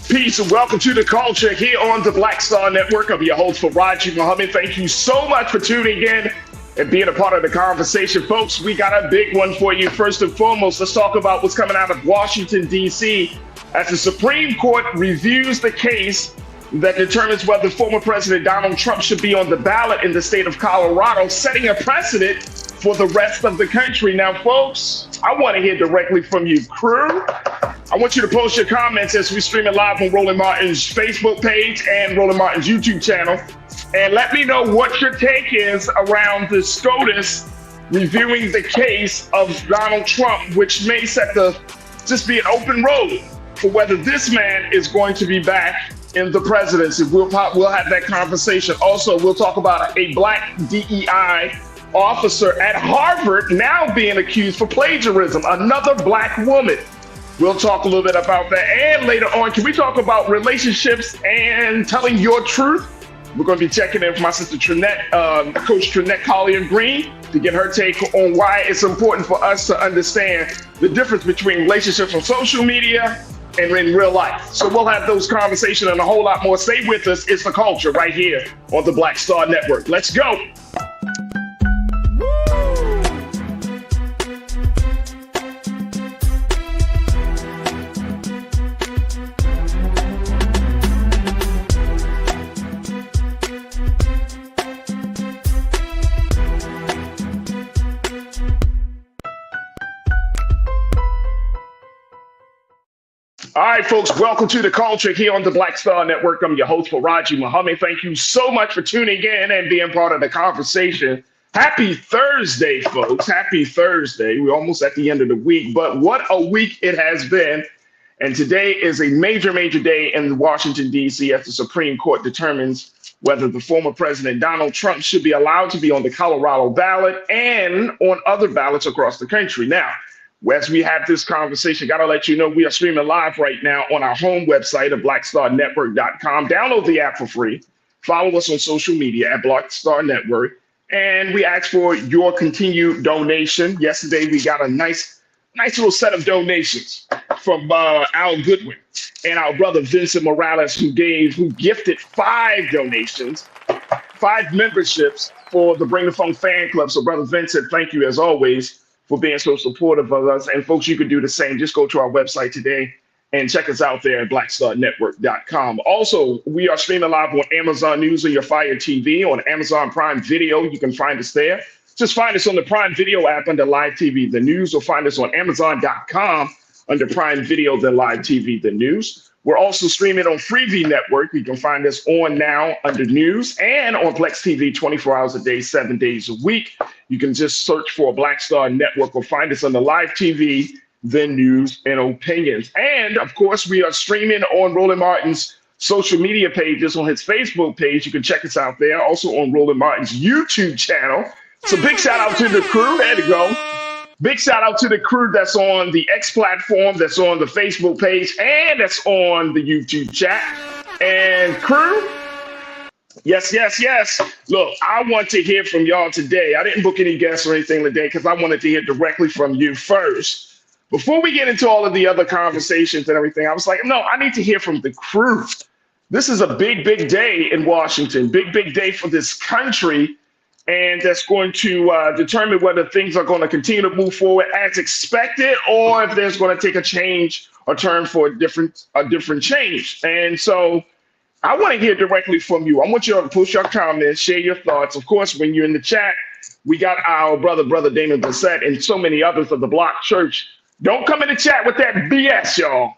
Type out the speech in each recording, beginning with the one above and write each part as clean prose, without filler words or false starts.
Peace and welcome to the culture here on the Black Star Network. I'm your host, Farajii Muhammad. Thank you so much for tuning in and being a part of the conversation. Folks, we got a big one for you. First and foremost, let's talk about what's coming out of Washington, D.C. as the Supreme Court reviews the case that determines whether former President Donald Trump should be on the ballot in the state of Colorado, setting a precedent for the rest of the country. Now, folks, I want to hear directly from you, crew. I want you to post your comments as we stream it live on Roland Martin's Facebook page and Roland Martin's YouTube channel. And let me know what your take is around the SCOTUS reviewing the case of Donald Trump, which may set just be an open road for whether this man is going to be back in the presidency. We'll have that conversation. Also, we'll talk about a black DEI officer at Harvard now being accused for plagiarism, another black woman. We'll talk a little bit about that. And later on, can we talk about relationships and telling your truth? We're going to be checking in with my sister Trinette, Coach Trinette Collier-Green, to get her take on why it's important for us to understand the difference between relationships on social media and in real life. So we'll have those conversations and a whole lot more. Stay with us. It's the culture right here on the Black Star Network. Let's go. All right, folks, welcome to the culture here on the Black Star Network. I'm your host, Farajii Muhammad. Thank you so much for tuning in and being part of the conversation. Happy Thursday, folks. Happy Thursday. We're almost at the end of the week, but what a week it has been. And today is a major, major day in Washington, D.C. as the Supreme Court determines whether the former President Donald Trump should be allowed to be on the Colorado ballot and on other ballots across the country. Now, as we have this conversation, got to let you know we are streaming live right now on our home website at blackstarnetwork.com. Download the app for free. Follow us on social media at Black Star Network. And we ask for your continued donation. Yesterday, we got a nice little set of donations from Al Goodwin and our brother Vincent Morales, who gifted 5 donations, 5 memberships for the Bring the Phone fan club. So, brother Vincent, thank you as always for being so supportive of us. And folks, you could do the same. Just go to our website today and check us out there at blackstarnetwork.com. Also, we are streaming live on Amazon News or your Fire TV, on Amazon Prime Video. You can find us there. Just find us on the Prime Video app under Live TV, The News, or find us on Amazon.com under Prime Video, The Live TV, The News. We're also streaming on Freevee Network. You can find us on now under News and on Plex TV 24 hours a day, 7 days a week. You can just search for Black Star Network or find us on the Live TV, The News, and Opinions. And of course, we are streaming on Roland Martin's social media pages, on his Facebook page. You can check us out there. Also on Roland Martin's YouTube channel. So big shout out to the crew. There you go. Big shout out to the crew that's on the X platform, that's on the Facebook page, and that's on the YouTube chat. And crew, yes. Look, I want to hear from y'all today. I didn't book any guests or anything today because I wanted to hear directly from you first. Before we get into all of the other conversations and everything, I was like, no, I need to hear from the crew. This is a big, big day in Washington, big, big day for this country. And that's going to determine whether things are going to continue to move forward as expected, or if there's going to take a change or turn for a different change. And so I want to hear directly from you. I want you to push your comments, share your thoughts. Of course, when you're in the chat, we got our brother Damon Blissett, and so many others of the Block Church. Don't come in the chat with that BS, y'all.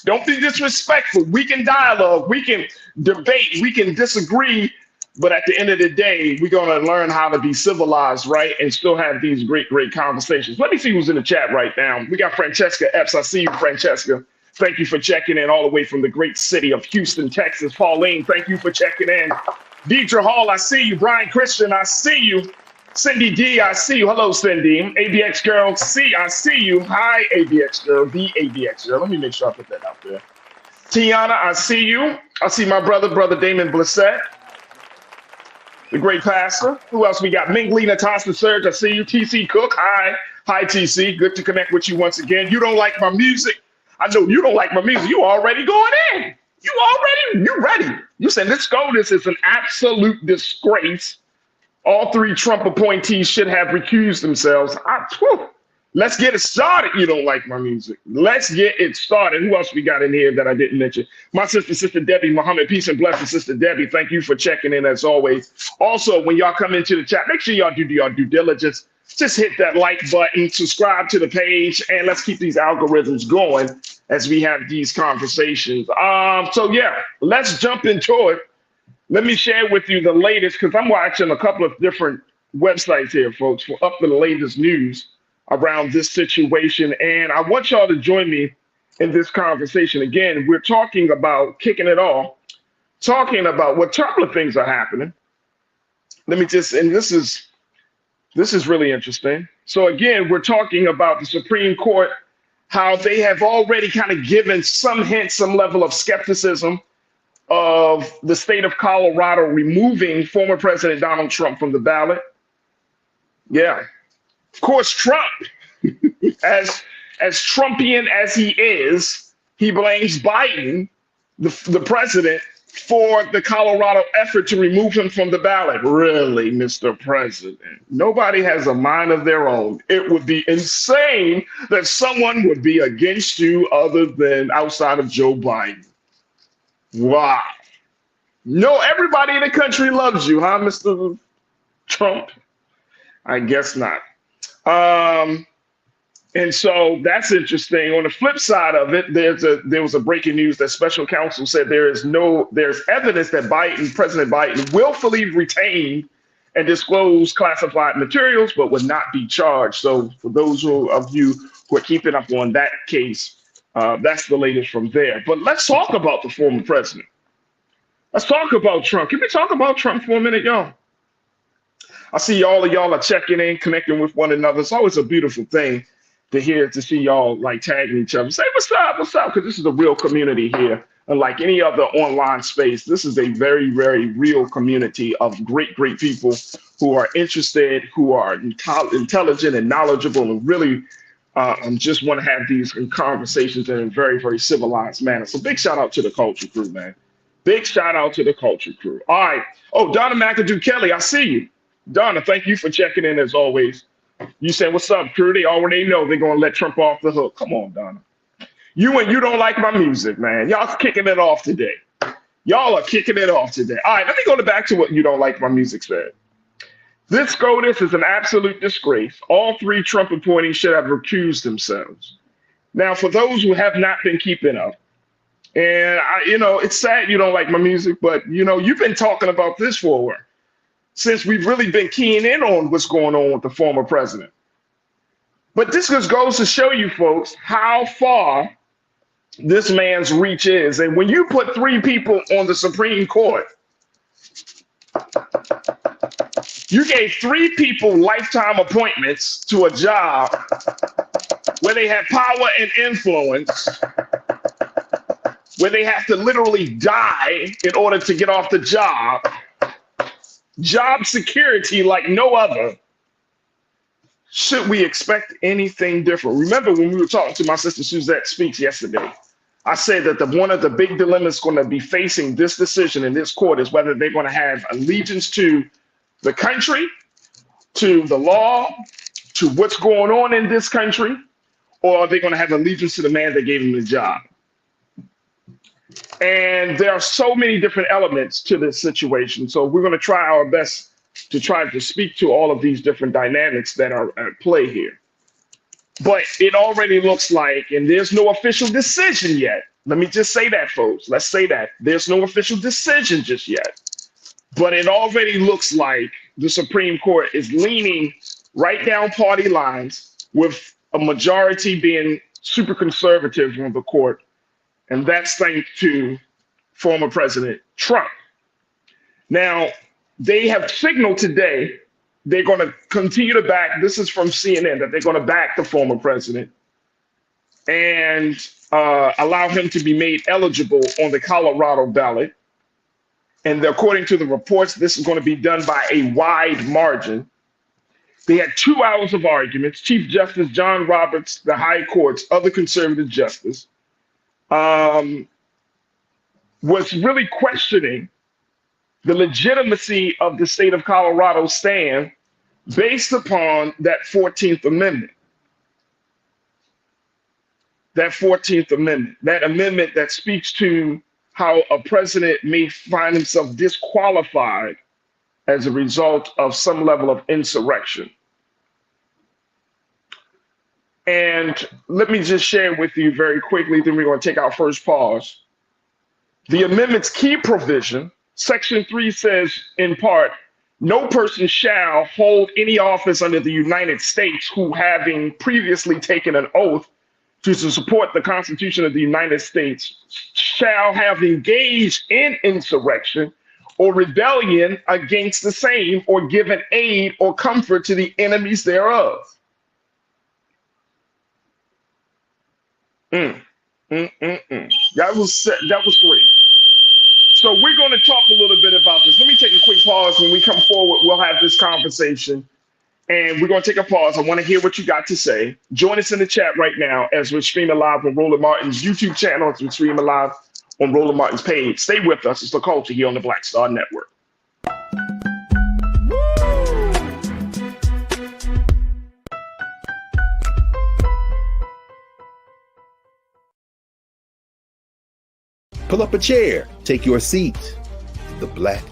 Don't be disrespectful. We can dialogue, we can debate, we can disagree. But at the end of the day, we're going to learn how to be civilized, right? And still have these great, great conversations. Let me see who's in the chat right now. We got Francesca Epps. I see you, Francesca. Thank you for checking in all the way from the great city of Houston, Texas. Pauline, thank you for checking in. Deidre Hall, I see you. Brian Christian, I see you. Cindy D, I see you. Hello, Cindy. ABX Girl, I see you. Hi, ABX Girl, the ABX Girl. Let me make sure I put that out there. Tiana, I see you. I see my brother Damon Blissett. The great pastor. Who else we got? Mingley Natasha Surge. I see you. TC Cook. Hi, TC. Good to connect with you once again. You don't like my music? I know you don't like my music. You already going in. You ready. You said this SCOTUS is an absolute disgrace. All three Trump appointees should have recused themselves. Let's get it started. You don't like my music. Let's get it started. Who else we got in here that I didn't mention? My Sister Debbie Muhammad. Peace and blessings, Sister Debbie. Thank you for checking in as always. Also, when y'all come into the chat, make sure y'all do your due diligence. Just hit that like button, subscribe to the page, and let's keep these algorithms going as we have these conversations. So yeah, let's jump into it. Let me share with you the latest, because I'm watching a couple of different websites here, folks, for up to the latest news around this situation. And I want y'all to join me in this conversation. Again, we're talking about kicking it off, talking about what couple of things are happening. Let me just, and this is really interesting. So again, we're talking about the Supreme Court, how they have already kind of given some hint, some level of skepticism of the state of Colorado removing former President Donald Trump from the ballot. Yeah. Of course, Trump, as Trumpian as he is, he blames Biden, the president, for the Colorado effort to remove him from the ballot. Really, Mr. President? Nobody has a mind of their own. It would be insane that someone would be against you other than outside of Joe Biden. Wow. No, everybody in the country loves you, huh, Mr. Trump? I guess not. And so that's interesting. On the flip side of it, there was a breaking news that special counsel said there's evidence that President Biden willfully retained and disclosed classified materials, but would not be charged. So for those of you who are keeping up on that case, that's the latest from there. But let's talk about the former president. Let's talk about Trump. Can we talk about Trump for a minute, y'all? I see all of y'all are checking in, connecting with one another. It's always a beautiful thing to see y'all like tagging each other. Say, what's up? Because this is a real community here. Unlike any other online space, this is a very, very real community of great, great people who are interested, who are intelligent and knowledgeable, and really just want to have these conversations in a very, very civilized manner. So big shout out to the culture crew, man. Big shout out to the culture crew. All right. Oh, Donna McAdoo Kelly, I see you. Donna, thank you for checking in as always. You said, what's up, crew? They already know they're going to let Trump off the hook. Come on, Donna. You don't like my music, man. Y'all kicking it off today. Y'all are kicking it off today. All right, let me go back to what you don't like my music said. This SCOTUS is an absolute disgrace. All three Trump appointees should have recused themselves. Now, for those who have not been keeping up, and it's sad you don't like my music, but you've been talking about this for a while, since we've really been keying in on what's going on with the former president. But this just goes to show you folks how far this man's reach is. And when you put three people on the Supreme Court, you gave three people lifetime appointments to a job where they have power and influence, where they have to literally die in order to get off the job. Job security like no other. Should we expect anything different? Remember when we were talking to my sister Suzette Speaks yesterday, I said that one of the big dilemmas going to be facing this decision in this court is whether they're going to have allegiance to the country, to the law, to what's going on in this country, or are they going to have allegiance to the man that gave them the job? And there are so many different elements to this situation. So we're going to try our best to try to speak to all of these different dynamics that are at play here. But it already looks like, and there's no official decision yet. Let me just say that, folks. Let's say that. There's no official decision just yet. But it already looks like the Supreme Court is leaning right down party lines, with a majority being super conservative on the court. And that's thanks to former President Trump. Now, they have signaled today they're going to continue to back, this is from CNN, that they're going to back the former president and allow him to be made eligible on the Colorado ballot. And according to the reports, this is going to be done by a wide margin. They had 2 hours of arguments. Chief Justice John Roberts, the High Court's other conservative justice, was really questioning the legitimacy of the state of Colorado's stand based upon that 14th Amendment. That 14th Amendment, that amendment that speaks to how a president may find himself disqualified as a result of some level of insurrection. And let me just share with you very quickly, then we're going to take our first pause. The amendment's key provision, Section 3 says in part, no person shall hold any office under the United States who, having previously taken an oath to support the Constitution of the United States, shall have engaged in insurrection or rebellion against the same, or given aid or comfort to the enemies thereof. That was great. So we're going to talk a little bit about this. Let me take a quick pause. When we come forward, we'll have this conversation. And we're going to take a pause. I want to hear what you got to say. Join us in the chat right now as we're streaming live on Roland Martin's YouTube channel, as we're streaming live on Roland Martin's page. Stay with us. It's The Culture here on the Black Star Network. Pull up a chair, take your seat. The Black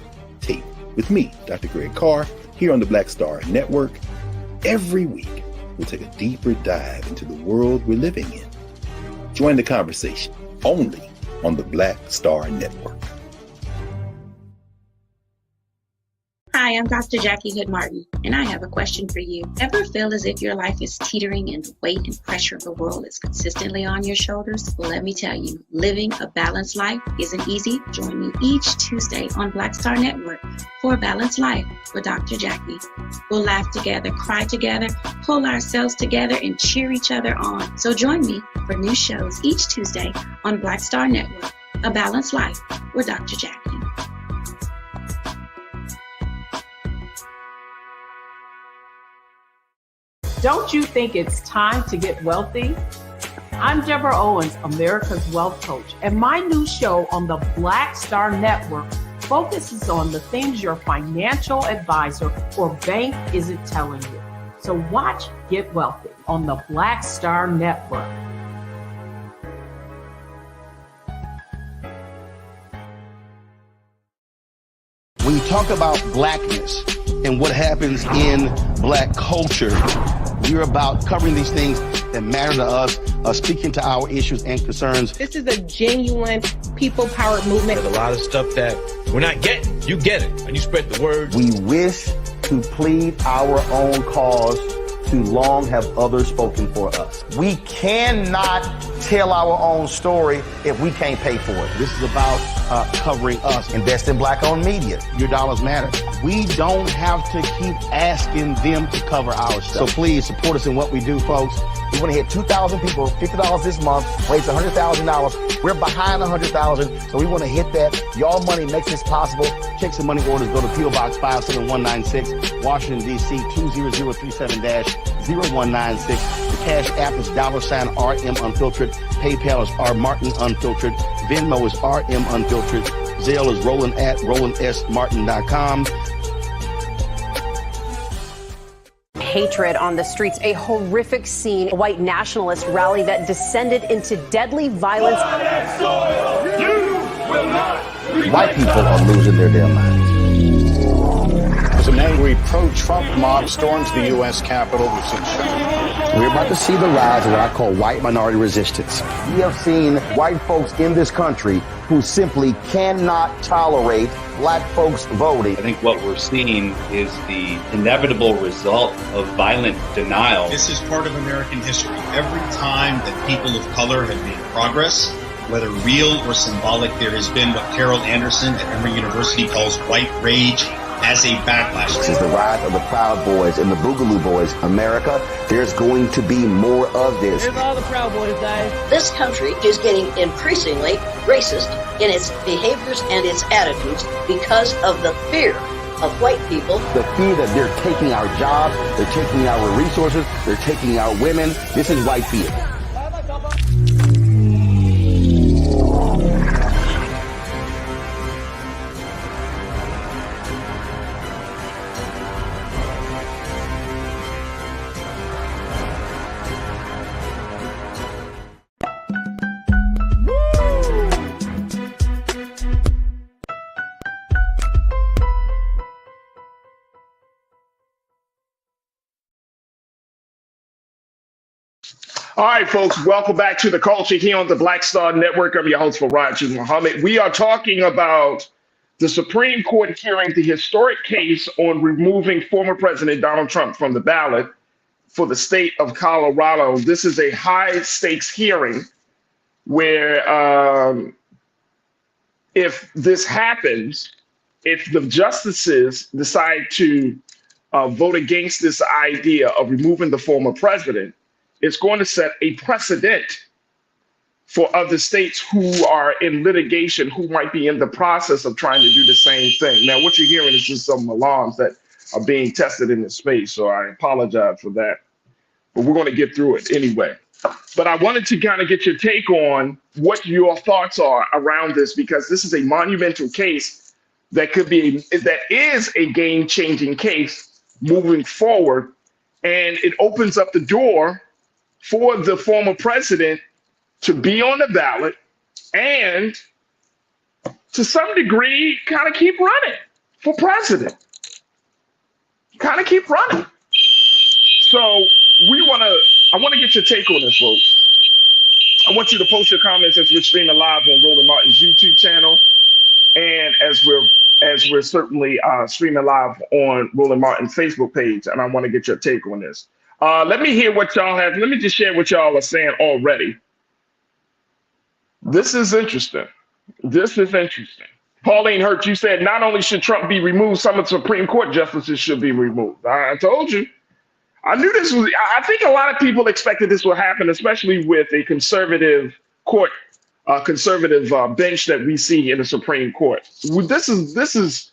Tape with me, Dr. Greg Carr, here on the Black Star Network. Every week, we'll take a deeper dive into the world we're living in. Join the conversation only on the Black Star Network. Hi, I'm Dr. Jackie Hood Martin, and I have a question for you. Ever feel as if your life is teetering and the weight and pressure of the world is consistently on your shoulders? Well, let me tell you, living a balanced life isn't easy. Join me each Tuesday on Black Star Network for a Balanced Life with Dr. Jackie. We'll laugh together, cry together, pull ourselves together, and cheer each other on. So join me for new shows each Tuesday on Black Star Network, A Balanced Life with Dr. Jackie. Don't you think it's time to get wealthy? I'm Deborah Owens, America's Wealth Coach, and my new show on the Black Star Network focuses on the things your financial advisor or bank isn't telling you. So watch Get Wealthy on the Black Star Network. When you talk about blackness and what happens in black culture, we're about covering these things that matter to us, speaking to our issues and concerns. This is a genuine people-powered movement. There's a lot of stuff that we're not getting. You get it, and you spread the word. We wish to plead our own cause. Too long have others spoken for us. We cannot tell our own story if we can't pay for it. This is about covering us. Invest in black-owned media. Your dollars matter. We don't have to keep asking them to cover our stuff. So please support us in what we do, folks. We want to hit 2,000 people, $50 this month, raise $100,000. We're behind $100,000, so we want to hit that. Y'all money makes this possible. Check some money orders. Go to P.O. Box 57196, Washington, D.C. 20037-0196. The Cash App is $RM Unfiltered. PayPal is R Martin Unfiltered. Venmo is RM Unfiltered. Zelle is Roland at RolandSMartin.com. Hatred on the streets, a horrific scene, a white nationalist rally that descended into deadly violence. White people are losing their damn minds. Some angry pro-Trump mob storms the U.S. Capitol. We're about to see the rise of what I call white minority resistance. We have seen white folks in this country who simply cannot tolerate black folks voting. I think what we're seeing is the inevitable result of violent denial. This is part of American history. Every time that people of color have made progress, whether real or symbolic, there has been what Carol Anderson at Emory University calls white rage as a backlash. This is the rise of the Proud Boys and the Boogaloo Boys. America, there's going to be more of this. Here's all the Proud Boys, guys. This country is getting increasingly racist in its behaviors and its attitudes because of the fear of white people. The fear that they're taking our jobs, they're taking our resources, they're taking our women. This is white fear. All right, folks, welcome back to the culture here on the Black Star Network. I'm your host, Farajii Muhammad. We are talking about the Supreme Court hearing the historic case on removing former President Donald Trump from the ballot for the state of Colorado. This is a high stakes hearing where if this happens, if the justices decide to vote against this idea of removing the former president, it's going to set a precedent for other states who are in litigation, who might be in the process of trying to do the same thing. Now, what you're hearing is just some alarms that are being tested in this space, so I apologize for that. But we're going to get through it anyway. But I wanted to kind of get your take on what your thoughts are around this, because this is a monumental case that is a game-changing case moving forward, and it opens up the door for the former president to be on the ballot and to some degree kind of keep running for president. Kind of keep running. So I want to get your take on this, folks. I want you to post your comments as we're streaming live on Roland Martin's YouTube channel, and as we're certainly streaming live on Roland Martin's Facebook page, and I want to get your take on this. Let me hear what y'all have. Let me just share what y'all are saying already. This is interesting. This is interesting. Pauline Hurt, you said not only should Trump be removed, some of the Supreme Court justices should be removed. I told you. I knew this was, I think a lot of people expected this would happen, especially with a conservative court, conservative bench that we see in the Supreme Court. This is,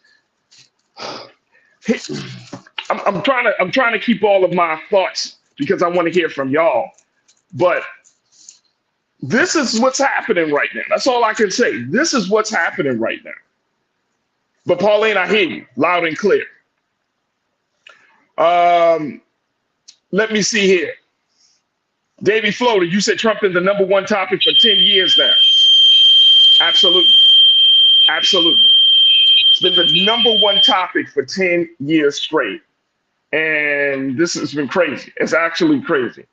I'm trying to keep all of my thoughts because I want to hear from y'all. But this is what's happening right now. That's all I can say. This is what's happening right now. But Pauline, I hear you loud and clear. Let me see here. Davey Floater, you said Trump is the #1 topic for 10 years now. Absolutely. Absolutely. It's been the #1 topic for 10 years straight. And this has been crazy. It's actually crazy.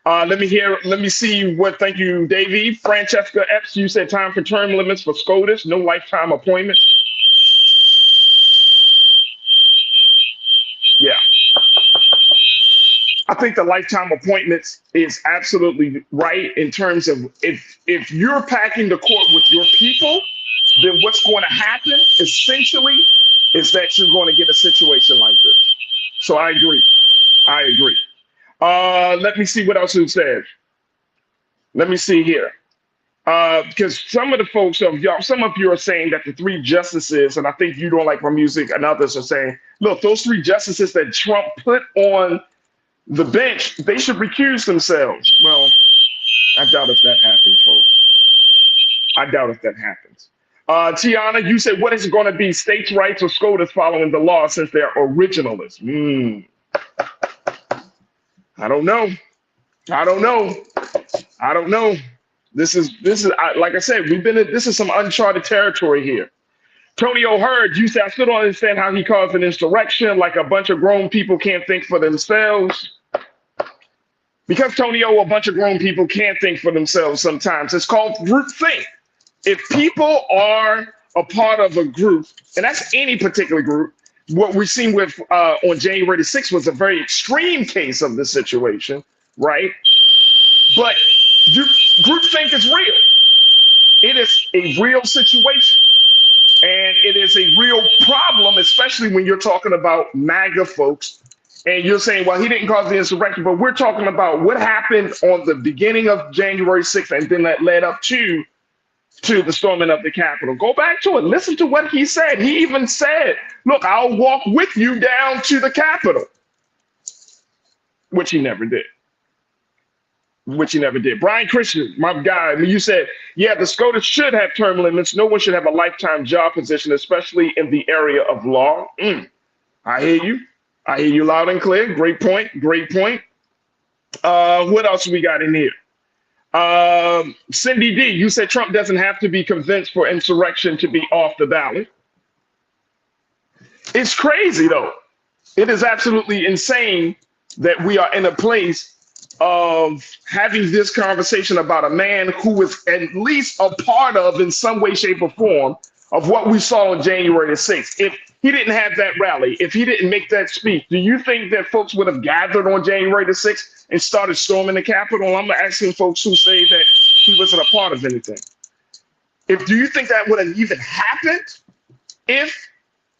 Let me see what, thank you, Davey. Francesca Epps, you said time for term limits for SCOTUS, no lifetime appointments. Yeah. I think the lifetime appointments is absolutely right in terms of if you're packing the court with your people, then what's going to happen essentially is that you're going to get a situation like this. So I agree. I agree. Let me see what else it says. Let me see here. Because some of the folks some of you are saying that the 3 justices, and I think You Don't Like My Music and others are saying, look, those 3 justices that Trump put on the bench, they should recuse themselves. Well, I doubt if that happens, folks. I doubt if that happens. Tiana, you said, what is it going to be, states' rights or SCOTUS following the law since they're originalists? I don't know. I don't know. I don't know. This is like I said, this is some uncharted territory here. Tony O'Hurd, you said, I still don't understand how he caused an insurrection, like a bunch of grown people can't think for themselves. Because, Tony O, a bunch of grown people can't think for themselves sometimes. It's called groupthink. If people are a part of a group, and that's any particular group, what we've seen with on January the 6th was a very extreme case of the situation, right? But groupthink is real. It is a real situation. And it is a real problem, especially when you're talking about MAGA folks. And you're saying, well, he didn't cause the insurrection, but we're talking about what happened on the beginning of January 6th, and then that led up to the storming of the Capitol. Go back to it. Listen to what he said. He even said, look, I'll walk with you down to the Capitol, which he never did. Brian Christian, my guy, you said, yeah, the SCOTUS should have term limits. No one should have a lifetime job position, especially in the area of law. I hear you. I hear you loud and clear. Great point. Great point. What else we got in here? Cindy D, you said Trump doesn't have to be convinced for insurrection to be off the ballot. It's crazy, though. It is absolutely insane that we are in a place of having this conversation about a man who was at least a part of, in some way, shape, or form, of what we saw on January the 6th. If he didn't have that rally, if he didn't make that speech, do you think that folks would have gathered on January the 6th and started storming the Capitol? I'm asking folks who say that he wasn't a part of anything. Do you think that would have even happened if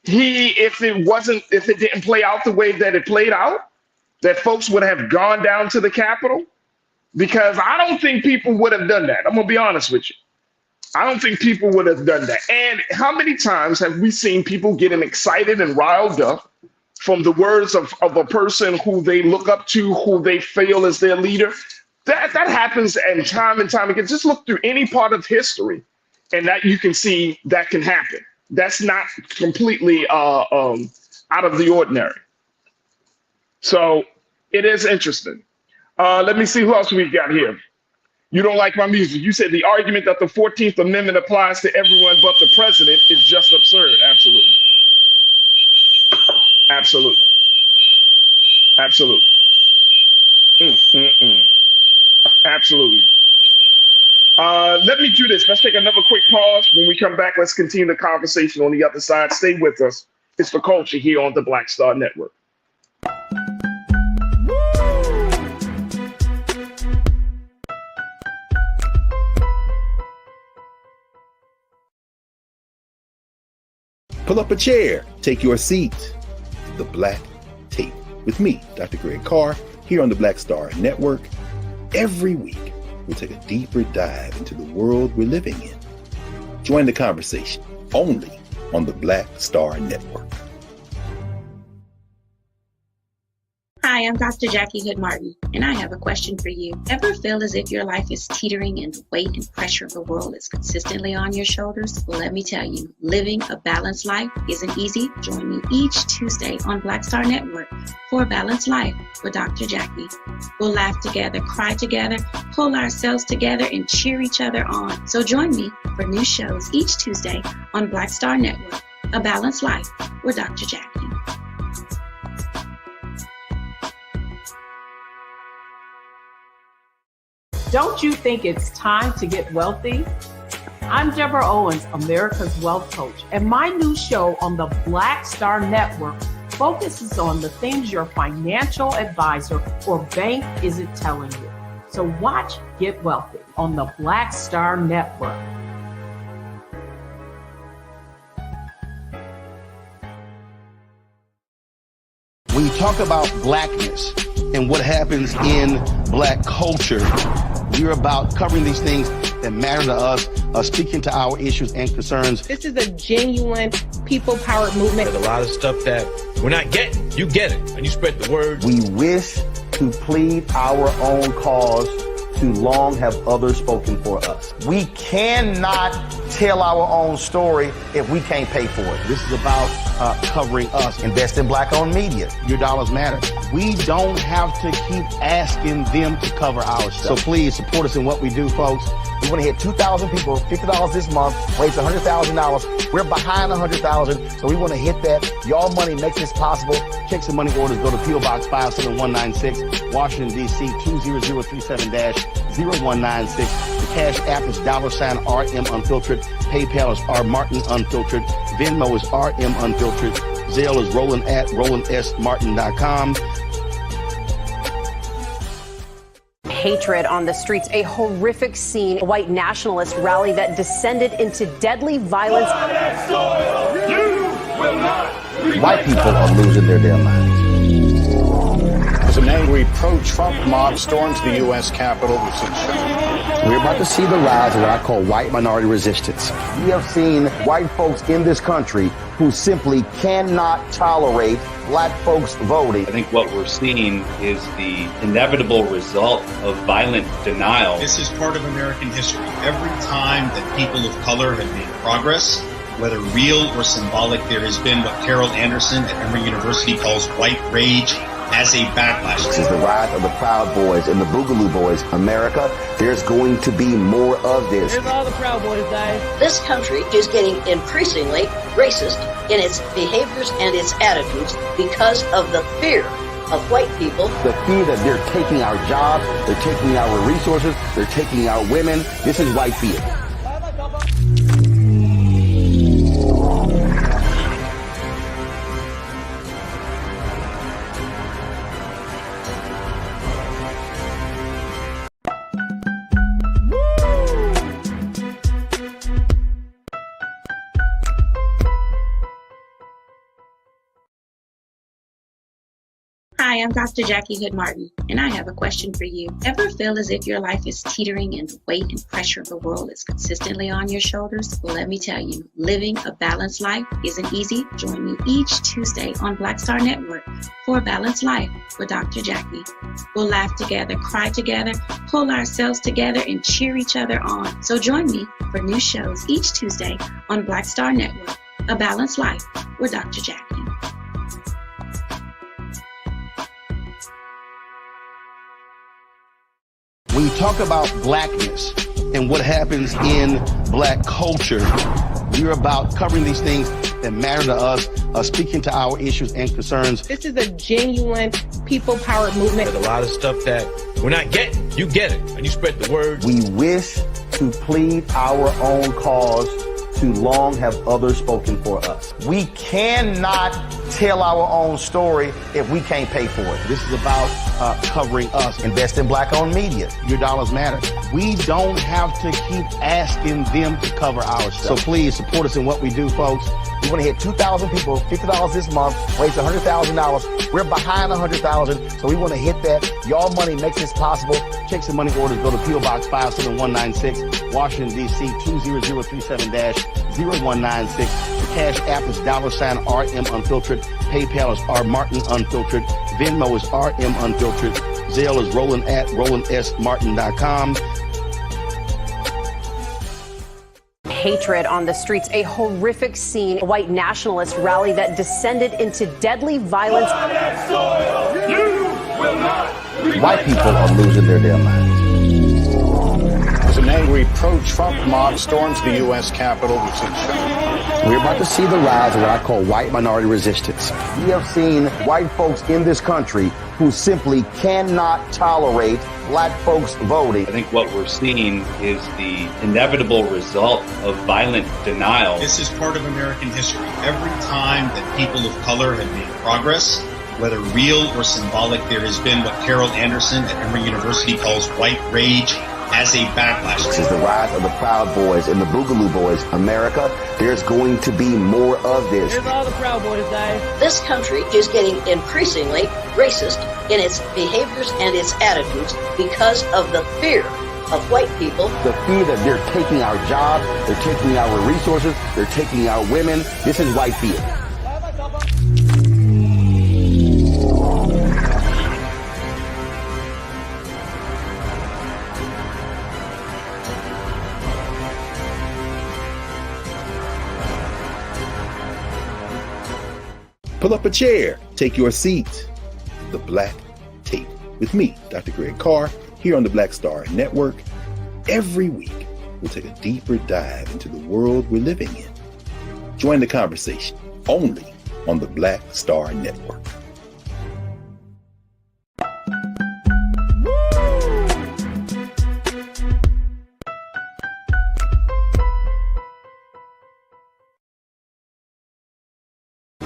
it didn't play out the way that it played out? That folks would have gone down to the Capitol? Because I don't think people would have done that. I'm gonna be honest with you. I don't think people would have done that. And how many times have we seen people getting excited and riled up from the words of a person who they look up to, who they feel is their leader? That happens and time again. Just look through any part of history and that you can see that can happen. That's not completely out of the ordinary. So it is interesting. Let me see who else we've got here. You don't like my music. You said the argument that the 14th Amendment applies to everyone but the president is just absurd. Absolutely. Absolutely. Absolutely. Absolutely. Let me do this. Let's take another quick pause. When we come back, let's continue the conversation on the other side. Stay with us. It's The Culture here on the Black Star Network. Pull up a chair, take your seat to the Black Tape with me, Dr. Greg Carr, here on the Black Star Network. Every week, we'll take a deeper dive into the world we're living in. Join the conversation only on the Black Star Network. Hi, I'm Dr. Jackie Hood Martin, and I have a question for you. Ever feel as if your life is teetering and the weight and pressure of the world is consistently on your shoulders? Well, let me tell you, living a balanced life isn't easy. Join me each Tuesday on Black Star Network for A Balanced Life with Dr. Jackie. We'll laugh together, cry together, pull ourselves together, and cheer each other on. So join me for new shows each Tuesday on Black Star Network, A Balanced Life with Dr. Jackie. Don't you think it's time to get wealthy? I'm Deborah Owens, America's Wealth Coach, and my new show on the Black Star Network focuses on the things your financial advisor or bank isn't telling you. So watch Get Wealthy on the Black Star Network. When you talk about blackness and what happens in black culture, you're about covering these things that matter to us, speaking to our issues and concerns. This is a genuine people-powered movement. There's a lot of stuff that we're not getting. You get it, and you spread the word. We wish to plead our own cause. Too long have others spoken for us. We cannot tell our own story if we can't pay for it. This is about covering us. Invest in black-owned media. Your dollars matter. We don't have to keep asking them to cover our stuff. So please support us in what we do, folks. We want to hit 2,000 people, $50 this month, raise $100,000. We're behind 100,000, so we want to hit that. Y'all money makes this possible. Check some money orders. Go to P.O. Box 57196, Washington, D.C. 20037-0196. The Cash App is $RM Unfiltered. PayPal is R Martin Unfiltered. Venmo is RM Unfiltered. Zelle is Roland at RolandSMartin.com. Hatred on the streets, a horrific scene, a white nationalist rally that descended into deadly violence. White people are losing their damn minds. As an angry pro-Trump mob storms the U.S. Capitol, we're about to see the rise of what I call white minority resistance. We have seen white folks in this country who simply cannot tolerate black folks voting. I think what we're seeing is the inevitable result of violent denial. This is part of American history. Every time that people of color have made progress, whether real or symbolic, there has been what Carol Anderson at Emory University calls white rage as a backlash. This is the rise of the Proud Boys and the Boogaloo Boys. America, there's going to be more of this. Here's all the Proud Boys, guys. This country is getting increasingly racist in its behaviors and its attitudes because of the fear of white people. The fear that they're taking our jobs, they're taking our resources, they're taking our women. This is white fear. Hi, I'm Dr. Jackie Hood Martin, and I have a question for you. Ever feel as if your life is teetering and the weight and pressure of the world is consistently on your shoulders? Well, let me tell you, living a balanced life isn't easy. Join me each Tuesday on Black Star Network for A Balanced Life with Dr. Jackie. We'll laugh together, cry together, pull ourselves together, and cheer each other on. So join me for new shows each Tuesday on Black Star Network, A Balanced Life with Dr. Jackie. When you talk about blackness and what happens in black culture, we're about covering these things that matter to us, speaking to our issues and concerns. This is a genuine people-powered movement. There's a lot of stuff that we're not getting. You get it, and you spread the word. We wish to plead our own cause. Too long have others spoken for us. We cannot tell our own story if we can't pay for it. This is about covering us. Invest in black-owned media. Your dollars matter. We don't have to keep asking them to cover our stuff. So please support us in what we do, folks. We want to hit 2,000 people, $50 this month, raise $100,000. We're behind 100,000, so we want to hit that. Y'all money makes this possible. Checks and money orders go to P.O. Box 57196, Washington, D.C. 20037-0196. The Cash App is $RM Unfiltered. PayPal is R Martin Unfiltered. Venmo is RM Unfiltered. Zelle is Roland at RolandSMartin.com. Hatred on the streets, a horrific scene, a white nationalist rally that descended into deadly violence. White people are losing their damn minds. As an angry pro-Trump mob storms the U.S. Capitol, we're about to see the rise of what I call white minority resistance. We have seen white folks in this country who simply cannot tolerate black folks voting. I think what we're seeing is the inevitable result of violent denial. This is part of American history. Every time that people of color have made progress, whether real or symbolic, there has been what Carol Anderson at Emory University calls white rage as a backlash. This is the rise of the Proud Boys and the Boogaloo Boys. America, there's going to be more of this. Here's all the Proud Boys, guys. This country is getting increasingly racist in its behaviors and its attitudes because of the fear of white people. The fear that they're taking our jobs, they're taking our resources, they're taking our women. This is white fear. Pull up a chair, take your seat. The Black Tape with me, Dr. Greg Carr, here on the Black Star Network. Every week, we'll take a deeper dive into the world we're living in. Join the conversation only on the Black Star Network.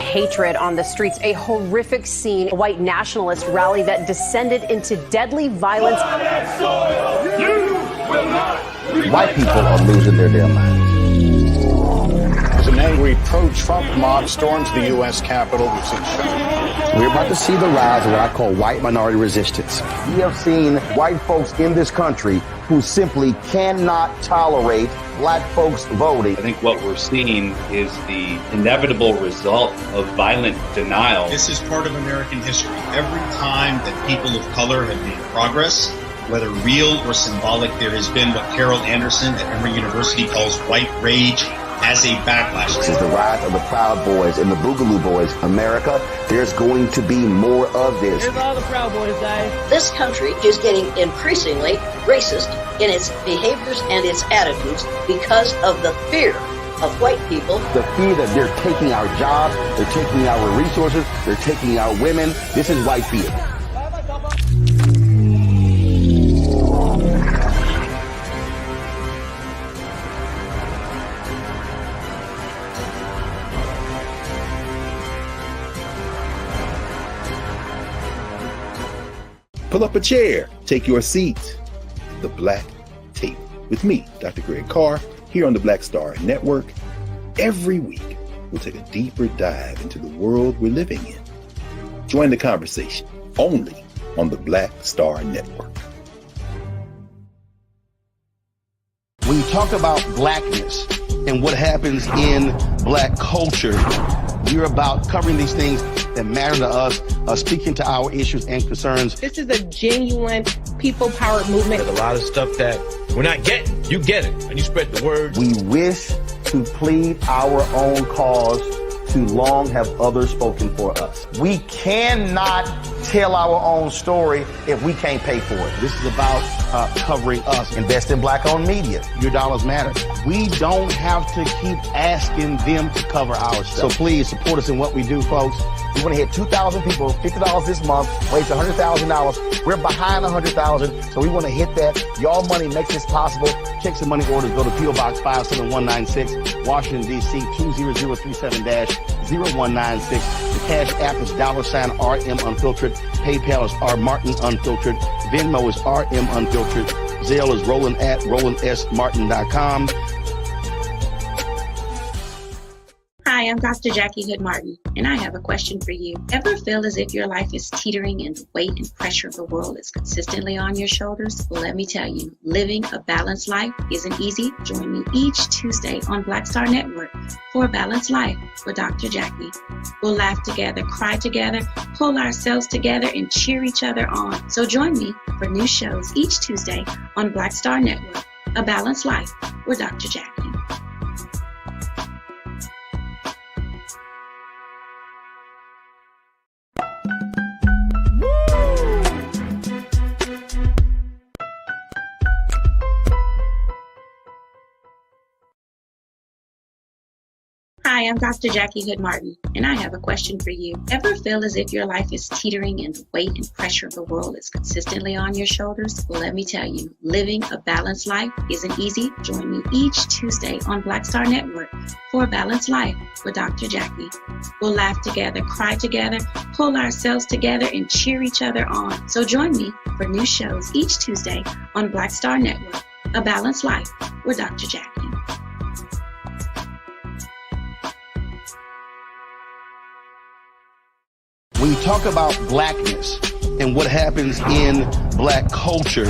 Hatred on the streets, a horrific scene, a white nationalist rally that descended into deadly violence. White people are losing their damn minds. as an angry pro-Trump mob storms the U.S. Capitol, we're about to see the rise of what I call white minority resistance. We have seen white folks in this country who simply cannot tolerate black folks voting. I think what we're seeing is the inevitable result of violent denial. This is part of American history. Every time that people of color have made progress, whether real or symbolic, there has been what Carol Anderson at Emory University calls white rage as a backlash. This is the rise of the Proud Boys and the Boogaloo Boys. America, there's going to be more of this. Here's all the Proud Boys, guys. This country is getting increasingly racist in its behaviors and its attitudes because of the fear of white people. The fear that they're taking our jobs, they're taking our resources, they're taking our women. This is white fear. Pull up a chair, take your seat. The Black Tape with me, Dr. Greg Carr, here on the Black Star Network. Every week, we'll take a deeper dive into the world we're living in. Join the conversation only on the Black Star Network. When you talk about blackness and what happens in black culture, we're about covering these things that matter to us, speaking to our issues and concerns. This is a genuine people-powered movement. There's a lot of stuff that we're not getting. You get it, and you spread the word. We wish to plead our own cause. Too long have others spoken for us. We cannot tell our own story if we can't pay for it. This is about covering us. Invest in black-owned media. Your dollars matter. We don't have to keep asking them to cover our stuff. So please support us in what we do, folks. We want to hit 2,000 people, $50 this month, raise $100,000. We're behind 100,000, so we want to hit that. Y'all money makes this possible. Checks and money orders go to P.O. Box 57196, Washington, D.C. 20037-0196. The Cash App is $RM Unfiltered. PayPal is R Martin Unfiltered. Venmo is RM Unfiltered. Zelle is Roland@RolandSMartin.com. Hi, I'm Dr. Jackie Hood Martin, and I have a question for you. Ever feel as if your life is teetering and the weight and pressure of the world is consistently on your shoulders? Well, let me tell you, living a balanced life isn't easy. Join me each Tuesday on Black Star Network for A Balanced Life with Dr. Jackie. We'll laugh together, cry together, pull ourselves together, and cheer each other on. So join me for new shows each Tuesday on Black Star Network, A Balanced Life with Dr. Jackie. Hi, I'm Dr. Jackie Hood Martin, and I have a question for you. Ever feel as if your life is teetering and the weight and pressure of the world is consistently on your shoulders? Well, let me tell you, living a balanced life isn't easy. Join me each Tuesday on Black Star Network for A Balanced Life with Dr. Jackie. We'll laugh together, cry together, pull ourselves together, and cheer each other on. So join me for new shows each Tuesday on Black Star Network, A Balanced Life with Dr. Jackie. When you talk about blackness and what happens in black culture,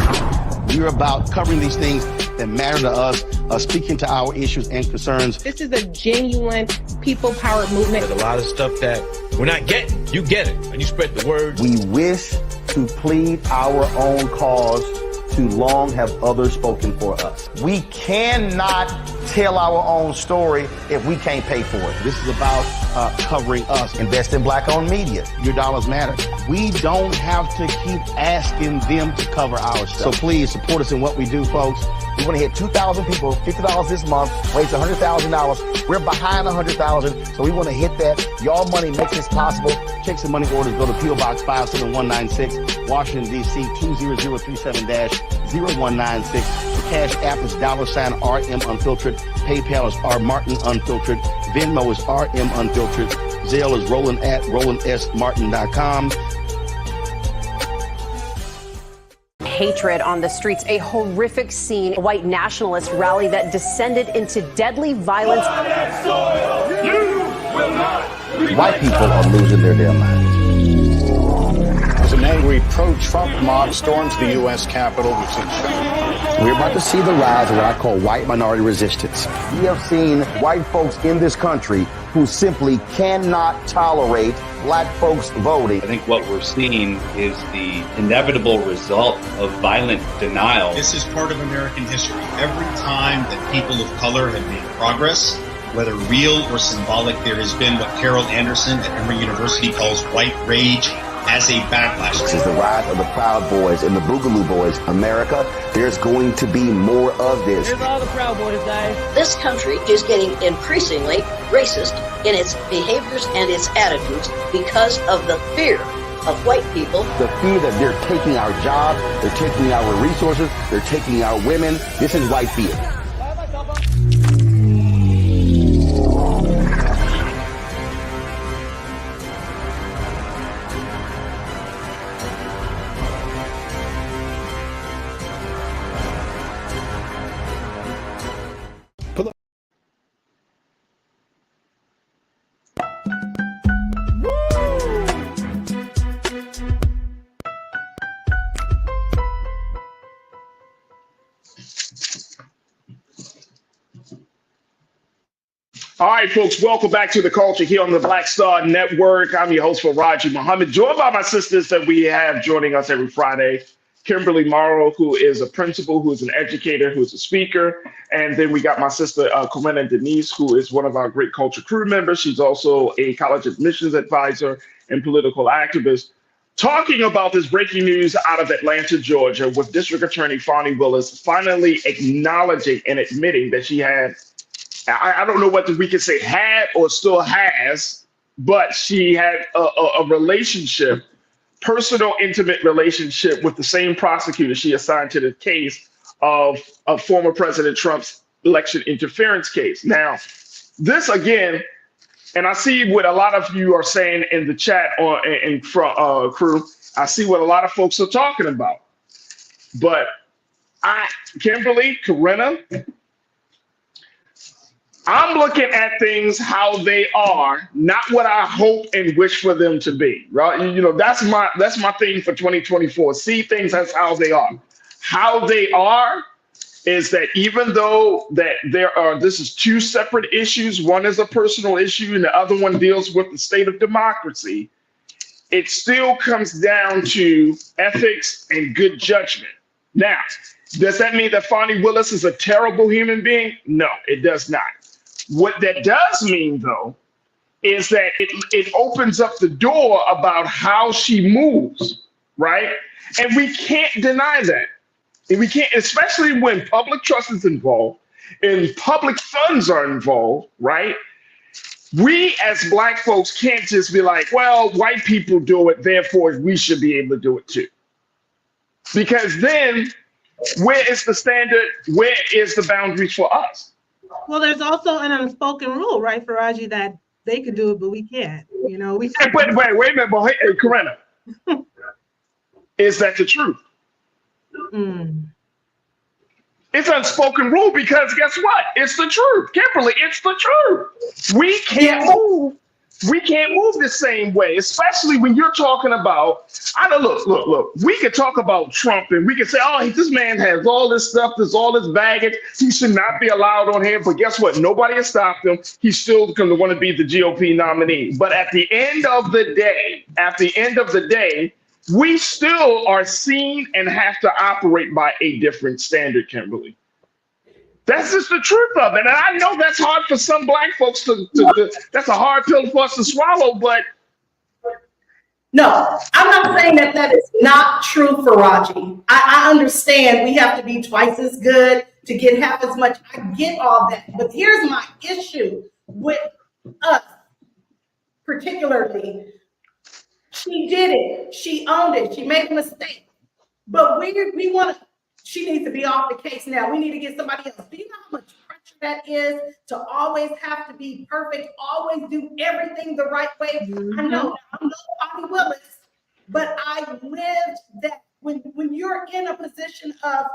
we're about covering these things that matter to us, speaking to our issues and concerns. This is a genuine people-powered movement. There's a lot of stuff that we're not getting. You get it, and you spread the word. We wish to plead our own cause. Too long have others spoken for us. We cannot tell our own story if we can't pay for it. This is about covering us. Invest in black-owned media. Your dollars matter. We don't have to keep asking them to cover our stuff. So please support us in what we do, folks. We want to hit 2,000 people, $50 this month, raise $100,000. We're behind 100,000, so we want to hit that. Y'all money makes this possible. Checks and money orders go to P.O. Box 57196, Washington, D.C. 20037-0196. The Cash App is $RM Unfiltered. PayPal is R Martin Unfiltered. Venmo is RM Unfiltered. Zelle is Roland@RolandSMartin.com. Hatred on the streets, a horrific scene, a white nationalist rally that descended into deadly violence. White people are losing their damn minds. As an angry pro-Trump mob storms the U.S. Capitol, we've seen We're about to see the rise of what I call white minority resistance. We have seen white folks in this country who simply cannot tolerate black folks voting. I think what we're seeing is the inevitable result of violent denial. This is part of American history. Every time that people of color have made progress, whether real or symbolic, there has been what Carol Anderson at Emory University calls white rage as a backlash. This is the rise of the Proud Boys and the Boogaloo Boys. America, there's going to be more of this. Here's all the Proud Boys, guys. This country is getting increasingly racist in its behaviors and its attitudes because of the fear of white people. The fear that they're taking our jobs, they're taking our resources, they're taking our women. This is white fear. All right, folks, welcome back to The Culture here on the Black Star Network. I'm your host, Farajii Muhammad, joined by my sisters that we have joining us every Friday. Kimberly Morrow, who is a principal, who is an educator, who is a speaker. And then we got my sister, Corinna Denise, who is one of our great culture crew members. She's also a college admissions advisor and political activist. Talking about this breaking news out of Atlanta, Georgia, with District Attorney Fani Willis finally acknowledging and admitting that she had, I don't know whether we can say had or still has, but she had a relationship, personal, intimate relationship with the same prosecutor she assigned to the case of former President Trump's election interference case. Now, this again, and I see what a lot of you are saying in the chat or in front crew. I see what a lot of folks are talking about. But Kimberly, Corinna, I'm looking at things how they are, not what I hope and wish for them to be. Right? You know, that's my thing for 2024. See things as how they are. How they are is that even though that this is two separate issues, one is a personal issue and the other one deals with the state of democracy, it still comes down to ethics and good judgment. Now, does that mean that Fani Willis is a terrible human being? No, it does not. What that does mean, though, is that it opens up the door about how she moves, right? And we can't deny that. And we can't, especially when public trust is involved and public funds are involved, right? We as Black folks can't just be like, well, white people do it, therefore we should be able to do it too. Because then where is the standard? Where is the boundaries for us? Well, there's also an unspoken rule, right, Farajii, that they could do it, but we can't. You know, we. Hey, wait a minute, but hey, Corinna, is that the truth? It's unspoken rule because guess what? It's the truth, Kimberly. It's the truth. We can't move. We can't move the same way, especially when you're talking about. Look. We could talk about Trump and we could say, oh, this man has all this stuff, there's all this baggage. He should not be allowed on here. But guess what? Nobody has stopped him. He's still going to want to be the GOP nominee. But at the end of the day, we still are seen and have to operate by a different standard, Kimberly. That's just the truth of it. And I know that's hard for some Black folks to that's a hard pill for us to swallow, but. No, I'm not saying that is not true, Farajii. I understand we have to be twice as good to get half as much. I get all that. But here's my issue with us, particularly. She did it. She owned it. She made a mistake. But we want to. She needs to be off the case now. We need to get somebody else. Do you know how much pressure that is to always have to be perfect, always do everything the right way? I know I'm no Fani Willis, but I lived that. When you're in a position of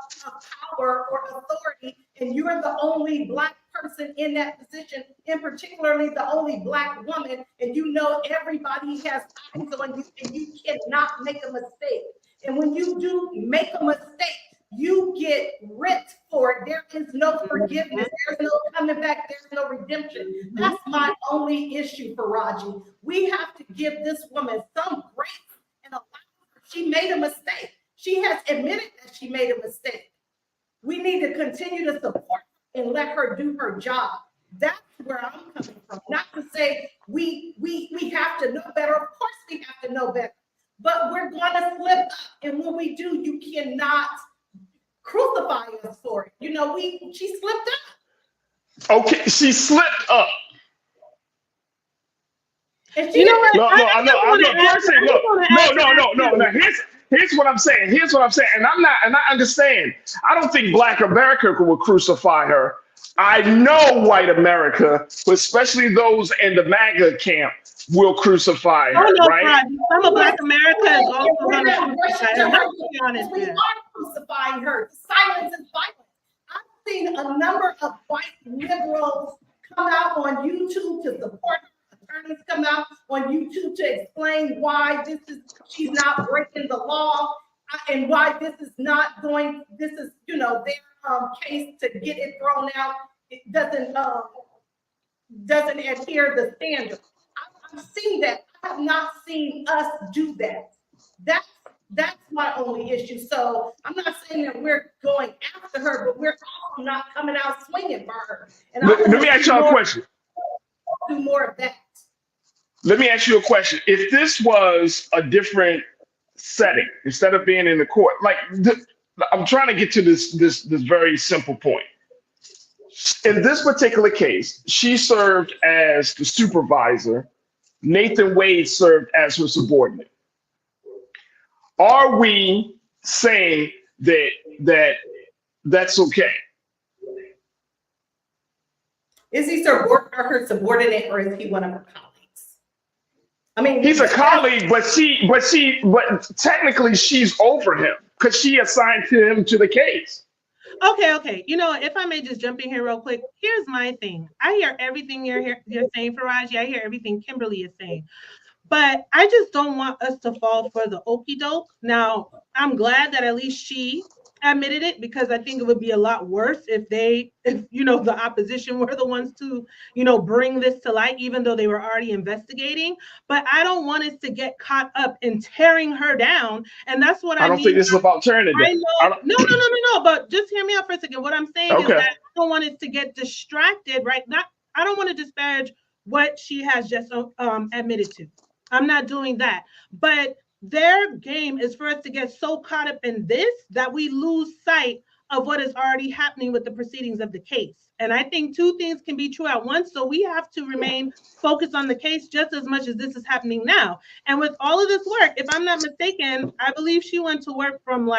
power or authority and you're the only Black person in that position, and particularly the only Black woman, and you know everybody has eyes on you and you cannot make a mistake. And when you do make a mistake, you get ripped for it. There is no forgiveness. There's no coming back. There's no redemption. That's my only issue, Farajii. We have to give this woman some grace and allow her. She made a mistake. She has admitted that she made a mistake. We need to continue to support her and let her do her job. That's where I'm coming from. Not to say we have to know better. Of course we have to know better. but we're going to slip up. And when we do, you cannot crucify us for it. You know, she slipped up. Okay, she slipped up. You know what? No, I know. No. Here's what I'm saying. And I understand. I don't think Black America will crucify her. I know white America, especially those in the MAGA camp, will crucify her, right? Some of Black America is also going to crucify her. Let's be honest. We are crucifying her. Silence is violence. I've seen a number of white liberals come out on YouTube to support her. Attorneys come out on YouTube to explain why she's not breaking the law and why this is their case to get it thrown out. It doesn't adhere to the standard. I've seen that. I have not seen us do that. That's my only issue. So I'm not saying that we're going after her, but we're also not coming out swinging for her. And let me ask y'all a question. Do more of that. Let me ask you a question. If this was a different setting, instead of being in the court, I'm trying to get to this very simple point. In this particular case, she served as the supervisor. Nathan Wade served as her subordinate. Are we saying that's okay? Is he her subordinate, or is he one of her colleagues? I mean, he's a colleague, but technically she's over him because she assigned him to the case. Okay. You know, if I may just jump in here real quick, here's my thing. I hear everything you're saying, Farajii. I hear everything Kimberly is saying. But I just don't want us to fall for the okie doke. Now, I'm glad that at least she admitted it, because I think it would be a lot worse if the opposition were the ones to, bring this to light, even though they were already investigating. But I don't want us to get caught up in tearing her down. And that's what I don't think this is about tearing it down. No. But just hear me out for a second. What I'm saying is that I don't want us to get distracted, right? I don't want to disparage what she has just admitted to. I'm not doing that. But their game is for us to get so caught up in this that we lose sight of what is already happening with the proceedings of the case. And I think two things can be true at once. So we have to remain focused on the case just as much as this is happening now. And with all of this work, if I'm not mistaken, I believe she went to work from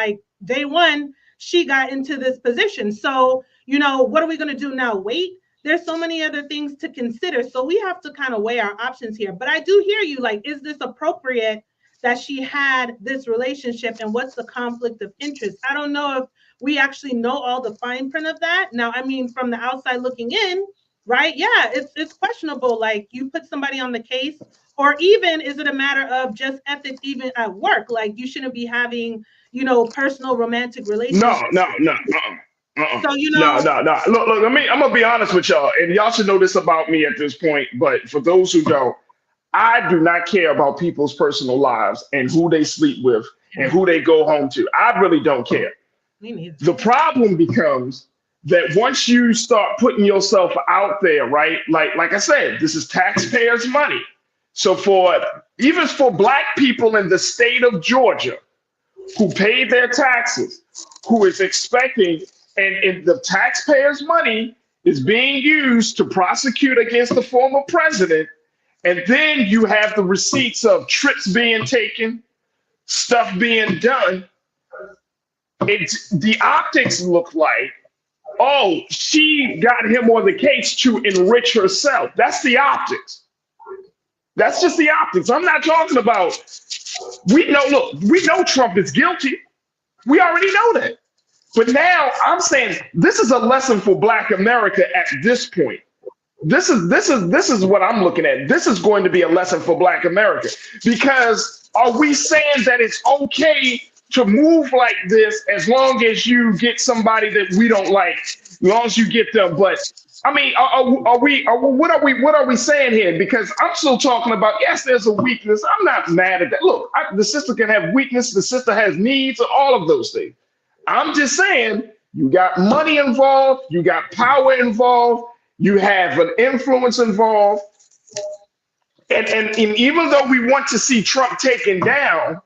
day one, she got into this position. So, what are we going to do now? Wait? There's so many other things to consider. So we have to kind of weigh our options here. But I do hear you, is this appropriate that she had this relationship, and what's the conflict of interest? I don't know if we actually know all the fine print of that. Now, I mean, from the outside looking in, right? Yeah, it's questionable. You put somebody on the case, or even is it a matter of just ethics even at work? You shouldn't be having, personal romantic relationships. No. So, No. Look, I'm gonna be honest with y'all, and y'all should know this about me at this point. But for those who don't, I do not care about people's personal lives and who they sleep with and who they go home to. I really don't care. Me neither. The problem becomes that once you start putting yourself out there, right? Like I said, this is taxpayers' money. So even for Black people in the state of Georgia who paid their taxes, who is expecting, and the taxpayers' money is being used to prosecute against the former president. And then you have the receipts of trips being taken, stuff being done. The optics look like, oh, she got him on the case to enrich herself. That's the optics. That's just the optics. I'm not talking about, we know Trump is guilty. We already know that. But now I'm saying this is a lesson for Black America at this point. This is what I'm looking at. This is going to be a lesson for Black America, because are we saying that it's okay to move like this as long as you get somebody that we don't like, as long as you get them? But I mean, what are we saying here? Because I'm still talking about, yes, there's a weakness. I'm not mad at that. Look, the sister can have weakness. The sister has needs, all of those things. I'm just saying, you got money involved, you got power involved, you have an influence involved. And even though we want to see Trump taken down,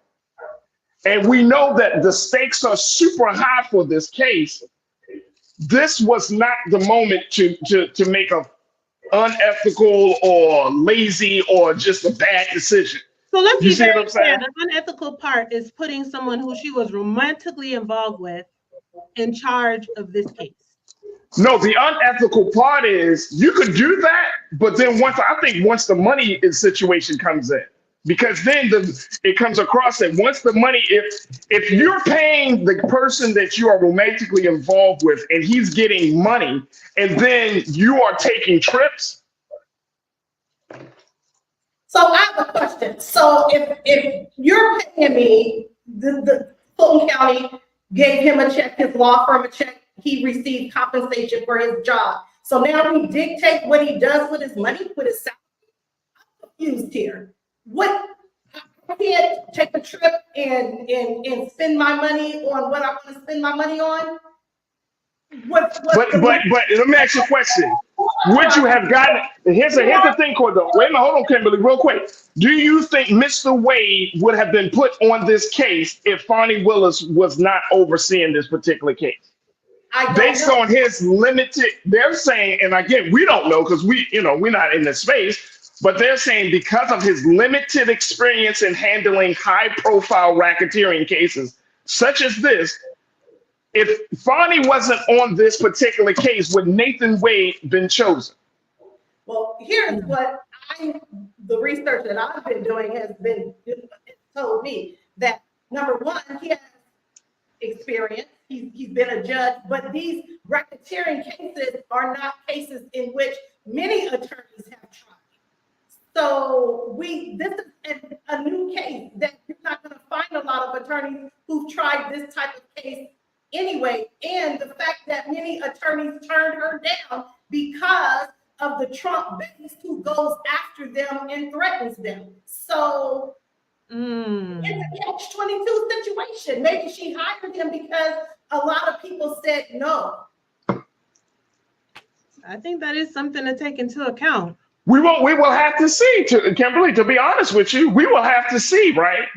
and we know that the stakes are super high for this case, this was not the moment to make a unethical or lazy or just a bad decision. So let's be You see what very I'm clear. saying? The unethical part is putting someone who she was romantically involved with in charge of this case. No, the unethical part is you could do that, but then once the money situation comes in, because then it comes across that once the money, if you're paying the person that you are romantically involved with and he's getting money, and then you are taking trips. So I have a question. So if you're paying me, the Fulton County gave him a check, his law firm a check, he received compensation for his job. So now we dictate what he does with his money, with his salary. I'm confused here. What? I can't take a trip and spend my money on what I want to spend my money on. But let me ask you a question. Would you have gotten? Here's the thing, Cordo. Wait a minute, hold on, Kimberly, real quick. Do you think Mr. Wade would have been put on this case if Fonnie Willis was not overseeing this particular case? Based on his limited, they're saying, and again, we don't know because we're not in the space, but they're saying because of his limited experience in handling high-profile racketeering cases such as this, if Fonnie wasn't on this particular case, would Nathan Wade been chosen? Well, here's what the research that I've been doing has been told me that number one, he has experience. He's been a judge, but these racketeering cases are not cases in which many attorneys have tried. So this is a new case that you're not going to find a lot of attorneys who've tried this type of case anyway. And the fact that many attorneys turned her down because of the Trump base who goes after them and threatens them. So it's a catch-22 situation. Maybe she hired him because a lot of people said no. I think that is something to take into account. We will have to see, Kimberly, to be honest with you, we will have to see, right?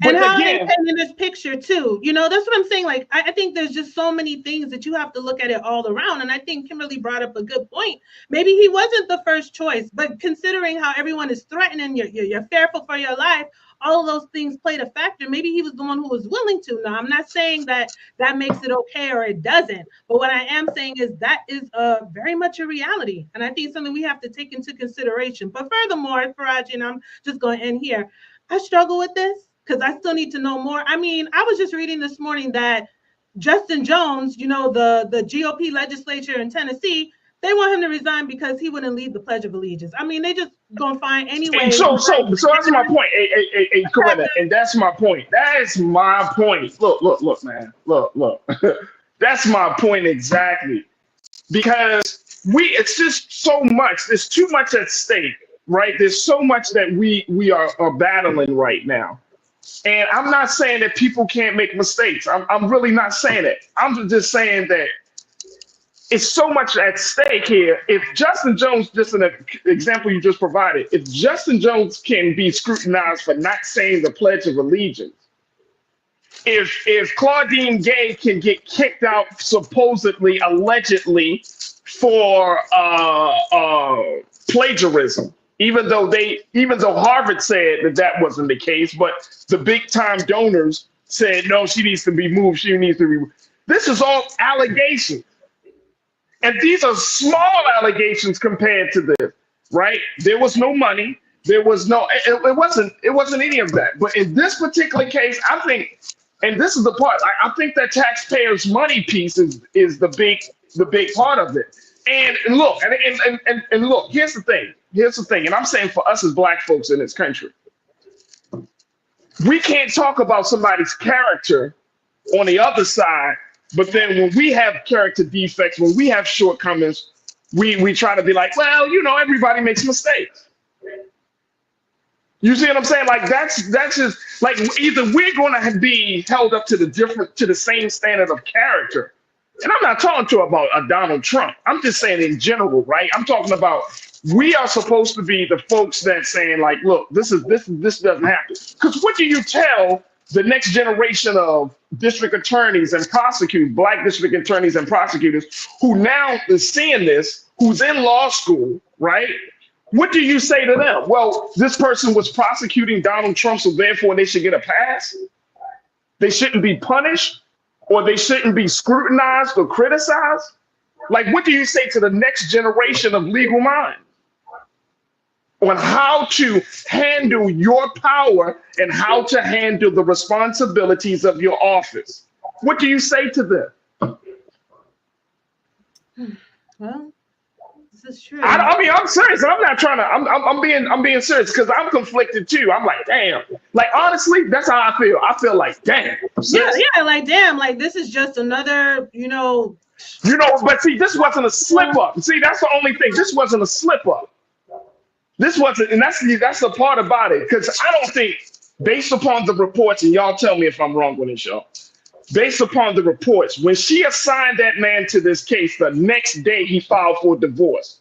And how they painting this picture too. That's what I'm saying. Like, I think there's just so many things that you have to look at it all around. And I think Kimberly brought up a good point. Maybe he wasn't the first choice, but considering how everyone is threatening, you're fearful for your life, all of those things played a factor. Maybe he was the one who was willing to. Now, I'm not saying that makes it okay or it doesn't. But what I am saying is that is very much a reality. And I think it's something we have to take into consideration. But furthermore, Farajii, and I'm just going to end here, I struggle with this because I still need to know more. I mean, I was just reading this morning that Justin Jones, the GOP legislature in Tennessee, they want him to resign because he wouldn't lead the Pledge of Allegiance. I mean, they just gonna find any way. And so that's my point. Hey, Coretta, and that's my point. That is my point. Look, man. Look. That's my point exactly. Because it's just so much. There's too much at stake, right? There's so much that we are battling right now. And I'm not saying that people can't make mistakes. I'm really not saying it. I'm just saying that it's so much at stake here. If Justin Jones, just an example you just provided, if Justin Jones can be scrutinized for not saying the Pledge of Allegiance, if Claudine Gay can get kicked out supposedly, allegedly for plagiarism, even though Harvard said that wasn't the case, but the big time donors said no, she needs to be moved. She needs to be moved. This is all allegations. And these are small allegations compared to this, right? There was no money. There was no, it wasn't any of that. But in this particular case, I think, and this is the part, I think that taxpayers' money piece is the big part of it. And look, and look, here's the thing. And I'm saying for us as Black folks in this country, we can't talk about somebody's character on the other side. But then when we have character defects, when we have shortcomings, we try to be like, well, everybody makes mistakes. You see what I'm saying? Like that's just like either we're going to be held up to the same standard of character. And I'm not talking about Donald Trump. I'm just saying in general, right? I'm talking about we are supposed to be the folks that saying like, look, this doesn't happen. Because what do you tell the next generation of district attorneys and prosecutors, black district attorneys and prosecutors, who now is seeing this, who's in law school, right? What do you say to them? Well, this person was prosecuting Donald Trump, so therefore they should get a pass. They shouldn't be punished, or they shouldn't be scrutinized or criticized. Like, what do you say to the next generation of legal minds on how to handle your power and how to handle the responsibilities of your office? What do you say to them? Well, this is true. I mean, I'm serious. I'm not trying to. I'm being serious because I'm conflicted too. I'm like, damn. Like, honestly, that's how I feel. I feel like, damn. Yeah, like, damn. Like, this is just another, But see, this wasn't a slip up. See, that's the only thing. This wasn't a slip up. This wasn't, and that's the part about it. Because I don't think, based upon the reports, and y'all tell me if I'm wrong with this, y'all. Based upon the reports, when she assigned that man to this case, the next day he filed for divorce.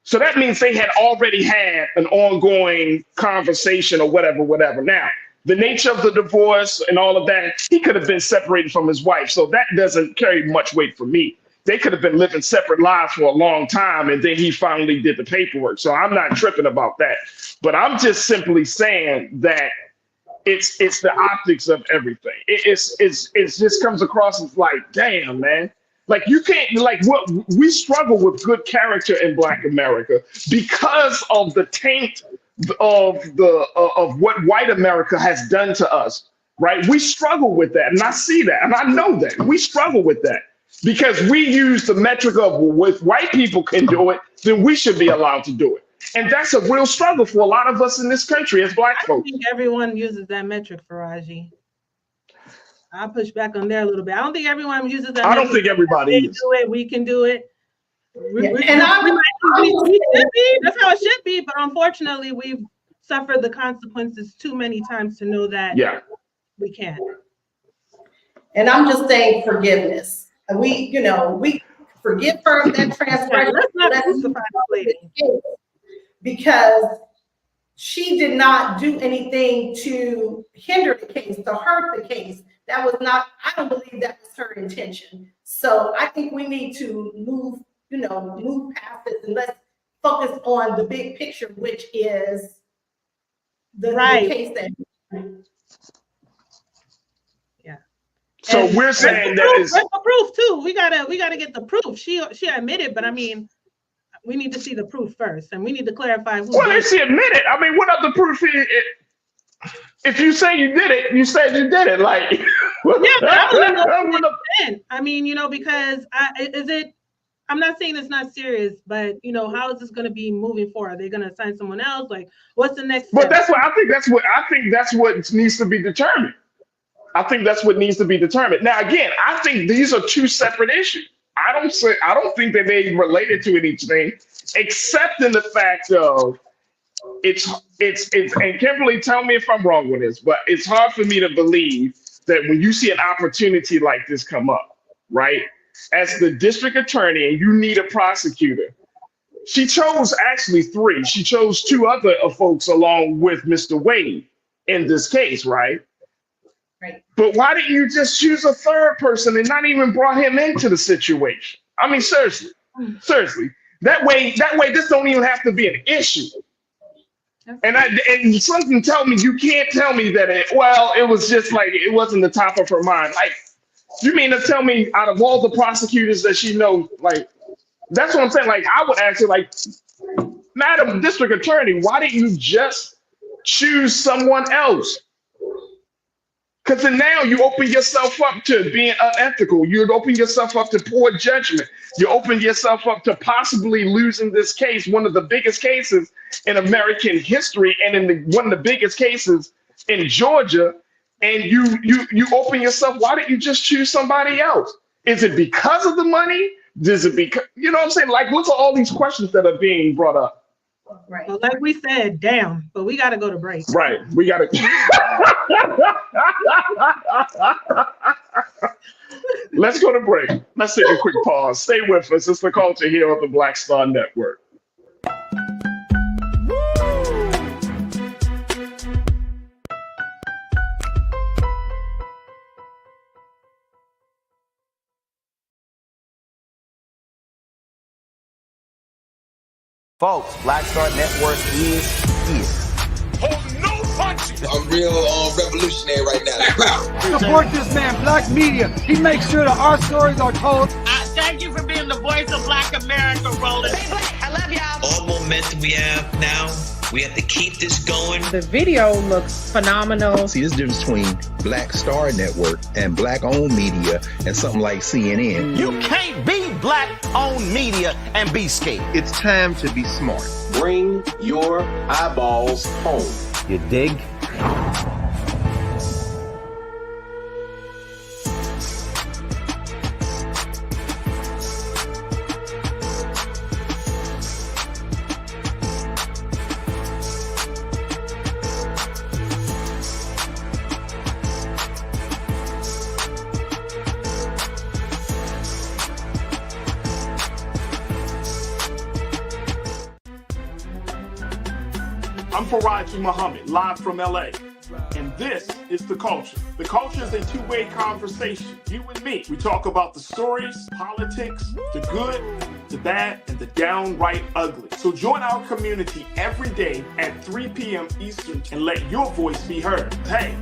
So that means they had already had an ongoing conversation or whatever. Now, the nature of the divorce and all of that, he could have been separated from his wife. So that doesn't carry much weight for me. They could have been living separate lives for a long time, and then he finally did the paperwork. So I'm not tripping about that. But I'm just simply saying that it's the optics of everything. It just comes across as like, damn, man. Like, you can't, like, what we struggle with good character in Black America because of the taint of what white America has done to us, right? We struggle with that, and I see that, and I know that we struggle with that because we use the metric of, well, if white people can do it, then we should be allowed to do it. And that's a real struggle for a lot of us in this country as Black folks. I think everyone uses that metric, Farajii. I'll push back on there a little bit. I don't think everyone uses that. I don't think everybody can do it. We can do it. And we should be. That's how it should be. But unfortunately, we've suffered the consequences too many times to know that we can't. And I'm just saying forgiveness. We forgive her that transgression. Let's not crucify the lady. Because she did not do anything to hinder the case, to hurt the case. That was not, I don't believe that was her intention. So I think we need to move past this and let's focus on the big picture, which is the case that. Yeah. So we're saying that is the proof too. We gotta get the proof. She admitted, but I mean, we need to see the proof first, and we need to clarify who. Well, if she admitted, I mean, what other proof is it? If you say you did it, you said you did it. Like, I mean, because I'm not saying it's not serious, but how is this going to be moving forward? Are they going to assign someone else? Like, what's the next step? But that's what I think. That's what needs to be determined. I think that's what needs to be determined. Now, again, I think these are two separate issues. I don't think that they related to anything, except in the fact of it's and Kimberly, tell me if I'm wrong with this, but it's hard for me to believe that when you see an opportunity like this come up, right? As the district attorney and you need a prosecutor, she chose actually three. She chose two other folks along with Mr. Wade in this case, right? Right. But why didn't you just choose a third person and not even brought him into the situation? I mean, seriously. That way, this don't even have to be an issue. And something tell me you can't tell me that it was just like it wasn't the top of her mind. Like, you mean to tell me out of all the prosecutors that she knows, like, that's what I'm saying. Like, I would ask her, like, Madam District Attorney, why didn't you just choose someone else? Because then now you open yourself up to being unethical. You open yourself up to poor judgment. You open yourself up to possibly losing this case, one of the biggest cases in American history, and one of the biggest cases in Georgia. And you open yourself. Why didn't you just choose somebody else? Is it because of the money? Does it because, you know what I'm saying? Like, look at all these questions that are being brought up. Right. Well, like we said, damn, but we got to go to break. Right. We got to. Let's go to break. Let's take a quick pause. Stay with us. It's The Culture here on the Black Star Network. Folks, Black Star Network is here. Hold no punches. I'm real revolutionary right now. Support this man, Black Media. He makes sure that our stories are told. Thank you for being the voice of Black America, Roland. Stay black. I love y'all. All momentum we have now, we have to keep this going. The video looks phenomenal. See, there's a difference between Black Star Network and Black-owned media and something like CNN. You can't be Black-owned media and be scared. It's time to be smart. Bring your eyeballs home. You dig? I'm Farajii Muhammad, live from LA. And this is The Culture. The Culture is a two-way conversation. You and me. We talk about the stories, politics, the good, the bad, and the downright ugly. So join our community every day at 3 p.m. Eastern and let your voice be heard. Hey,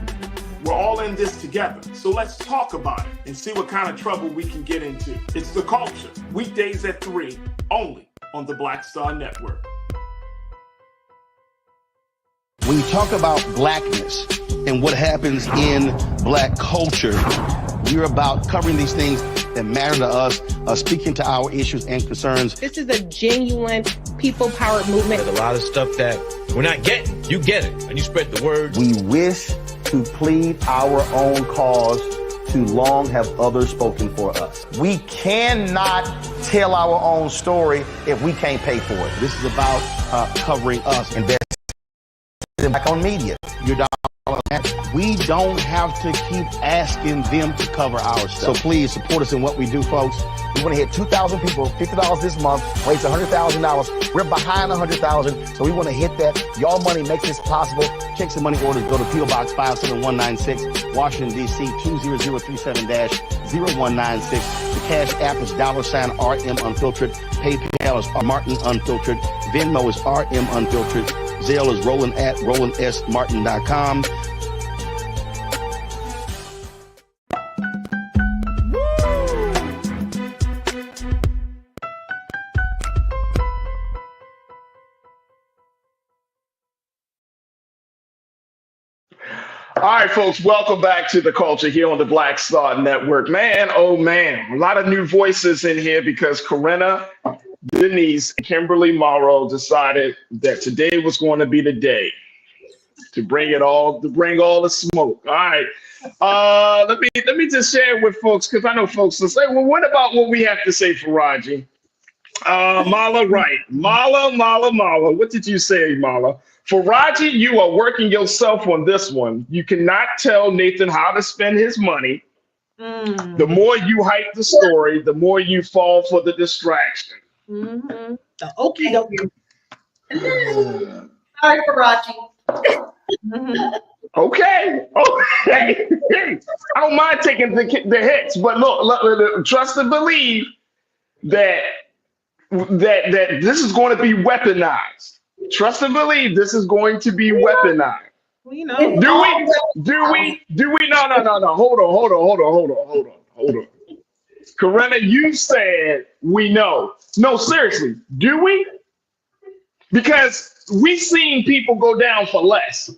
we're all in this together. So let's talk about it and see what kind of trouble we can get into. It's The Culture, weekdays at 3, only on the Black Star Network. When you talk about blackness and what happens in Black culture, we're about covering these things that matter to us, speaking to our issues and concerns. This is a genuine people-powered movement. There's a lot of stuff that we're not getting. You get it, and you spread the word. We wish to plead our own cause. Too long have others spoken for us. We cannot tell our own story if we can't pay for it. This is about covering us and back on media. We don't have to keep asking them to cover our stuff. So please support us in what we do, folks. We want to hit 2,000 people, $50 this month, raise $100,000. We're behind 100,000, so we want to hit that. Y'all money makes this possible. Check some money orders. Go to P.O. Box 57196, Washington, D.C. 20037-0196. The Cash App is $RM Unfiltered. PayPal is Martin Unfiltered. Venmo is RM Unfiltered. Zelle is Roland at RolandSMartin.com. All right, folks, welcome back to The Culture here on the Black Star Network. Man, oh man, a lot of new voices in here because Corinna, Denise, Kimberly Morrow decided that today was going to be the day to bring all the smoke. All right. Let me just share with folks, because I know folks will say, well, what about what we have to say, Farajii? Mala, right. Mala. What did you say, Mala? Farajii, you are working yourself on this one. You cannot tell Nathan how to spend his money. The more you hype the story, the more you fall for the distraction. Mm-hmm. The okie dokie. Sorry, Farajii. Okay. I don't mind taking the hits, but look, trust and believe that this is going to be weaponized. Trust and believe this is going to be weaponized. Well, you know. Do we? No. Hold on. Corinna, you said we know. No, seriously, do we? Because we've seen people go down for less.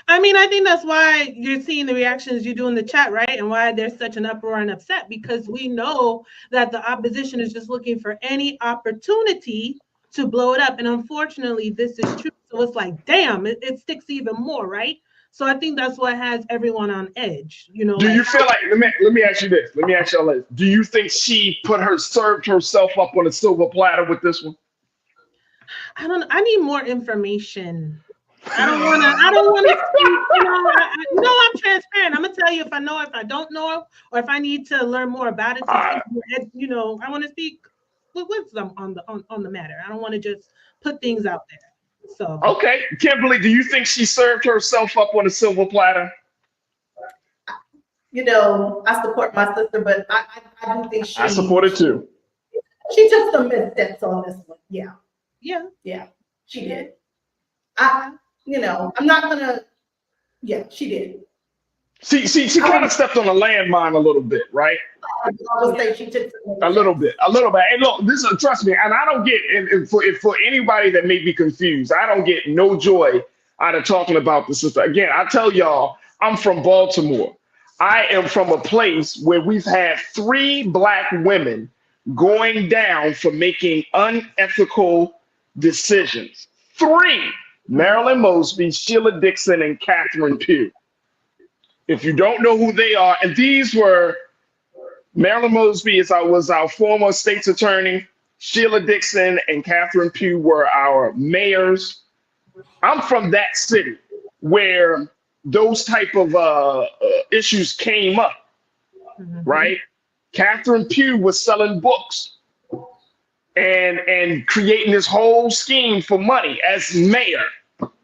I mean, I think that's why you're seeing the reactions you do in the chat, right? And why there's such an uproar and upset, because we know that the opposition is just looking for any opportunity to blow it up. And unfortunately, this is true. So it's like, damn, it sticks even more, right? So I think that's what has everyone on edge. You know. Do you feel like? Let me ask you this. Let me ask y'all this. Do you think she served herself up on a silver platter with this one? I need more information. I don't want to speak, you know, I'm transparent. I'm gonna tell you if I know, if I don't know, or if I need to learn more about it. You know, I want to speak with wisdom on the matter. I don't want to just put things out there. So okay, Kimberly, do you think she served herself up on a silver platter? You know, I support my sister, but I do think I support it too. She took some missteps on this one. Yeah. Yeah. She did. I'm not gonna. Yeah, she did. She kind of stepped on a landmine a little bit, right? I would say she took a little bit. And look, trust me, and I don't get, and for anybody that may be confused, I don't get no joy out of talking about the sister. Again, I tell y'all, I'm from Baltimore. I am from a place where we've had 3 Black women going down for making unethical decisions. 3: Marilyn Mosby, Sheila Dixon, and Catherine Pugh. If you don't know who they are, and these were Marilyn Mosby was our former state's attorney. Sheila Dixon and Catherine Pugh were our mayors. I'm from that city where those type of issues came up, right? Catherine Pugh was selling books and creating this whole scheme for money as mayor.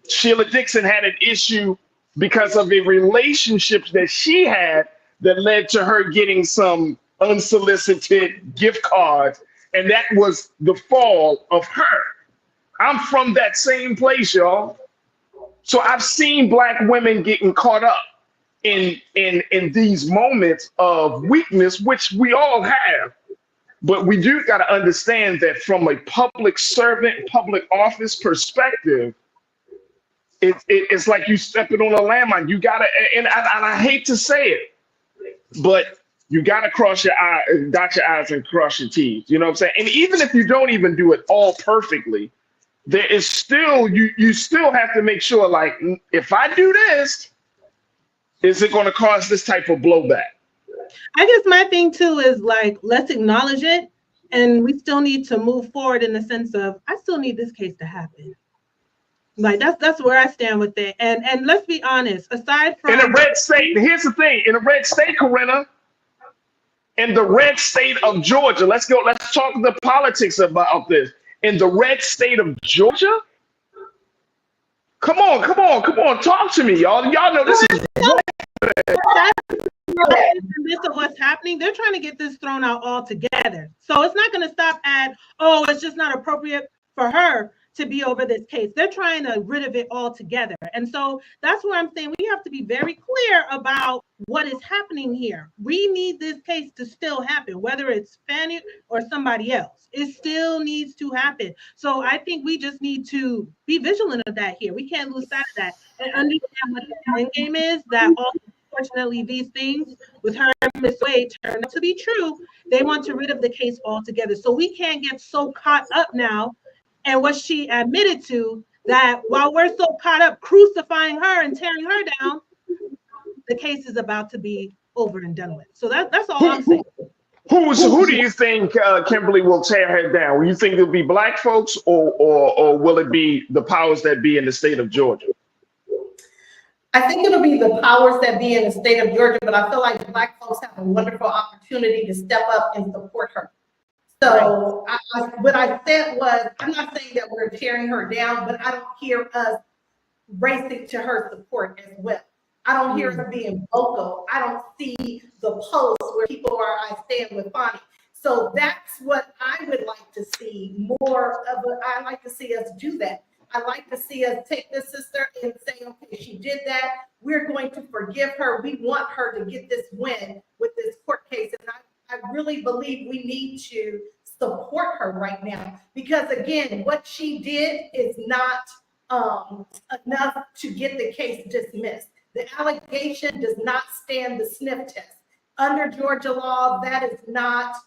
Sheila Dixon had an issue because of a relationship that she had that led to her getting some unsolicited gift cards, and that was the fall of her. I'm from that same place, y'all. So I've seen Black women getting caught up in these moments of weakness, which we all have. But we do got to understand that from a public servant, public office perspective, it's like you stepping on a landmine. You gotta, and I hate to say it, but you gotta cross your eye, dot your I's and cross your T's. You know what I'm saying? And even if you don't even do it all perfectly, there is still, you still have to make sure, like, if I do this, is it going to cause this type of blowback? I guess my thing too is like, let's acknowledge it, and we still need to move forward in the sense of, I still need this case to happen. Like that's where I stand with it. And let's be honest, aside from in a red state, here's the thing, in a red state, Corinna, in the red state of Georgia, let's talk the politics about this. In the red state of Georgia, come on, talk to me, y'all. Y'all know this is in the midst of what's happening. They're trying to get this thrown out altogether. So it's not going to stop at, oh, it's just not appropriate for her to be over this case. They're trying to rid of it altogether. And so that's where I'm saying we have to be very clear about what is happening here. We need this case to still happen, whether it's Fannie or somebody else. It still needs to happen. So I think we just need to be vigilant of that here. We can't lose sight of that and understand what the end game is, that unfortunately these things with her and Ms. Wade turned out to be true. They want to rid of the case altogether. So we can't get so caught up now and what she admitted to, that while we're so caught up crucifying her and tearing her down, the case is about to be over and done with. So that's all I'm saying. Who do you think Kimberly will tear her down? Will you think it'll be Black folks or will it be the powers that be in the state of Georgia? I think it'll be the powers that be in the state of Georgia, but I feel like Black folks have a wonderful opportunity to step up and support her. So what I said was, I'm not saying that we're tearing her down, but I don't hear us racing to her support as well. I don't hear her being vocal. I don't see the posts where people are, I stand with Bonnie. So that's what I would like to see more of. I like to see us do that. I like to see us take this sister and say, okay, she did that. We're going to forgive her. We want her to get this win with this court case. And I really believe we need to support her right now, because again, what she did is not enough to get the case dismissed. The allegation does not stand the sniff test. Under Georgia law, that is not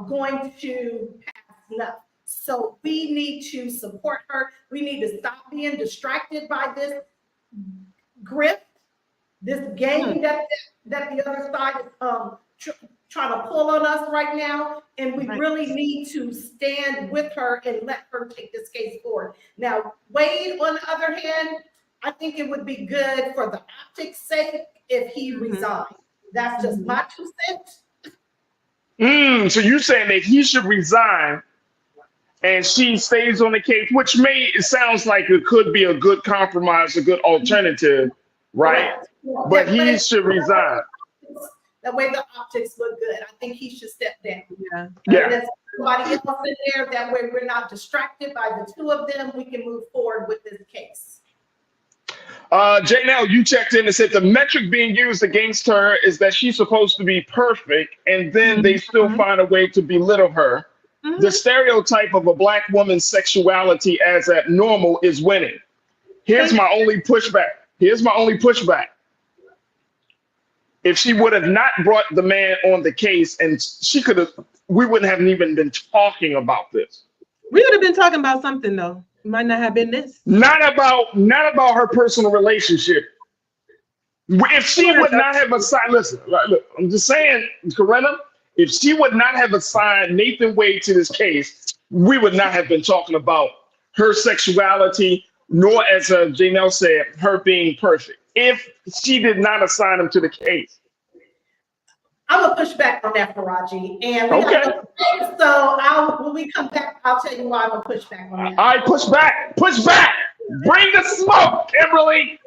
going to pass enough. So we need to support her. We need to stop being distracted by this grift, this game that the other side is trying to pull on us right now. And we really need to stand with her and let her take this case forward. Now, Wade, on the other hand, I think it would be good for the optics' sake if he resigned. That's just my 2 cents. So you're saying that he should resign and she stays on the case, which it sounds like it could be a good compromise, a good alternative, right? But he should resign. That way the optics look good. I think he should step down. Yeah. somebody else in there. That way we're not distracted by the two of them. We can move forward with this case. Janelle, you checked in and said the metric being used against her is that she's supposed to be perfect, and then they still find a way to belittle her. The stereotype of a Black woman's sexuality as abnormal is winning. Here's my only pushback. If she would have not brought the man on the case, and we wouldn't have even been talking about this. We would have been talking about something though. It might not have been this. Not about her personal relationship. If she would not have assigned, listen, look, I'm just saying, Corinna, if she would not have assigned Nathan Wade to this case, we would not have been talking about her sexuality, nor, as Janelle said, her being perfect. If she did not assign him to the case. I'm gonna push back on that, Farajii. And when we come back, I'll tell you why I'm gonna push back on that. All right, push back. Bring the smoke, Kimberly.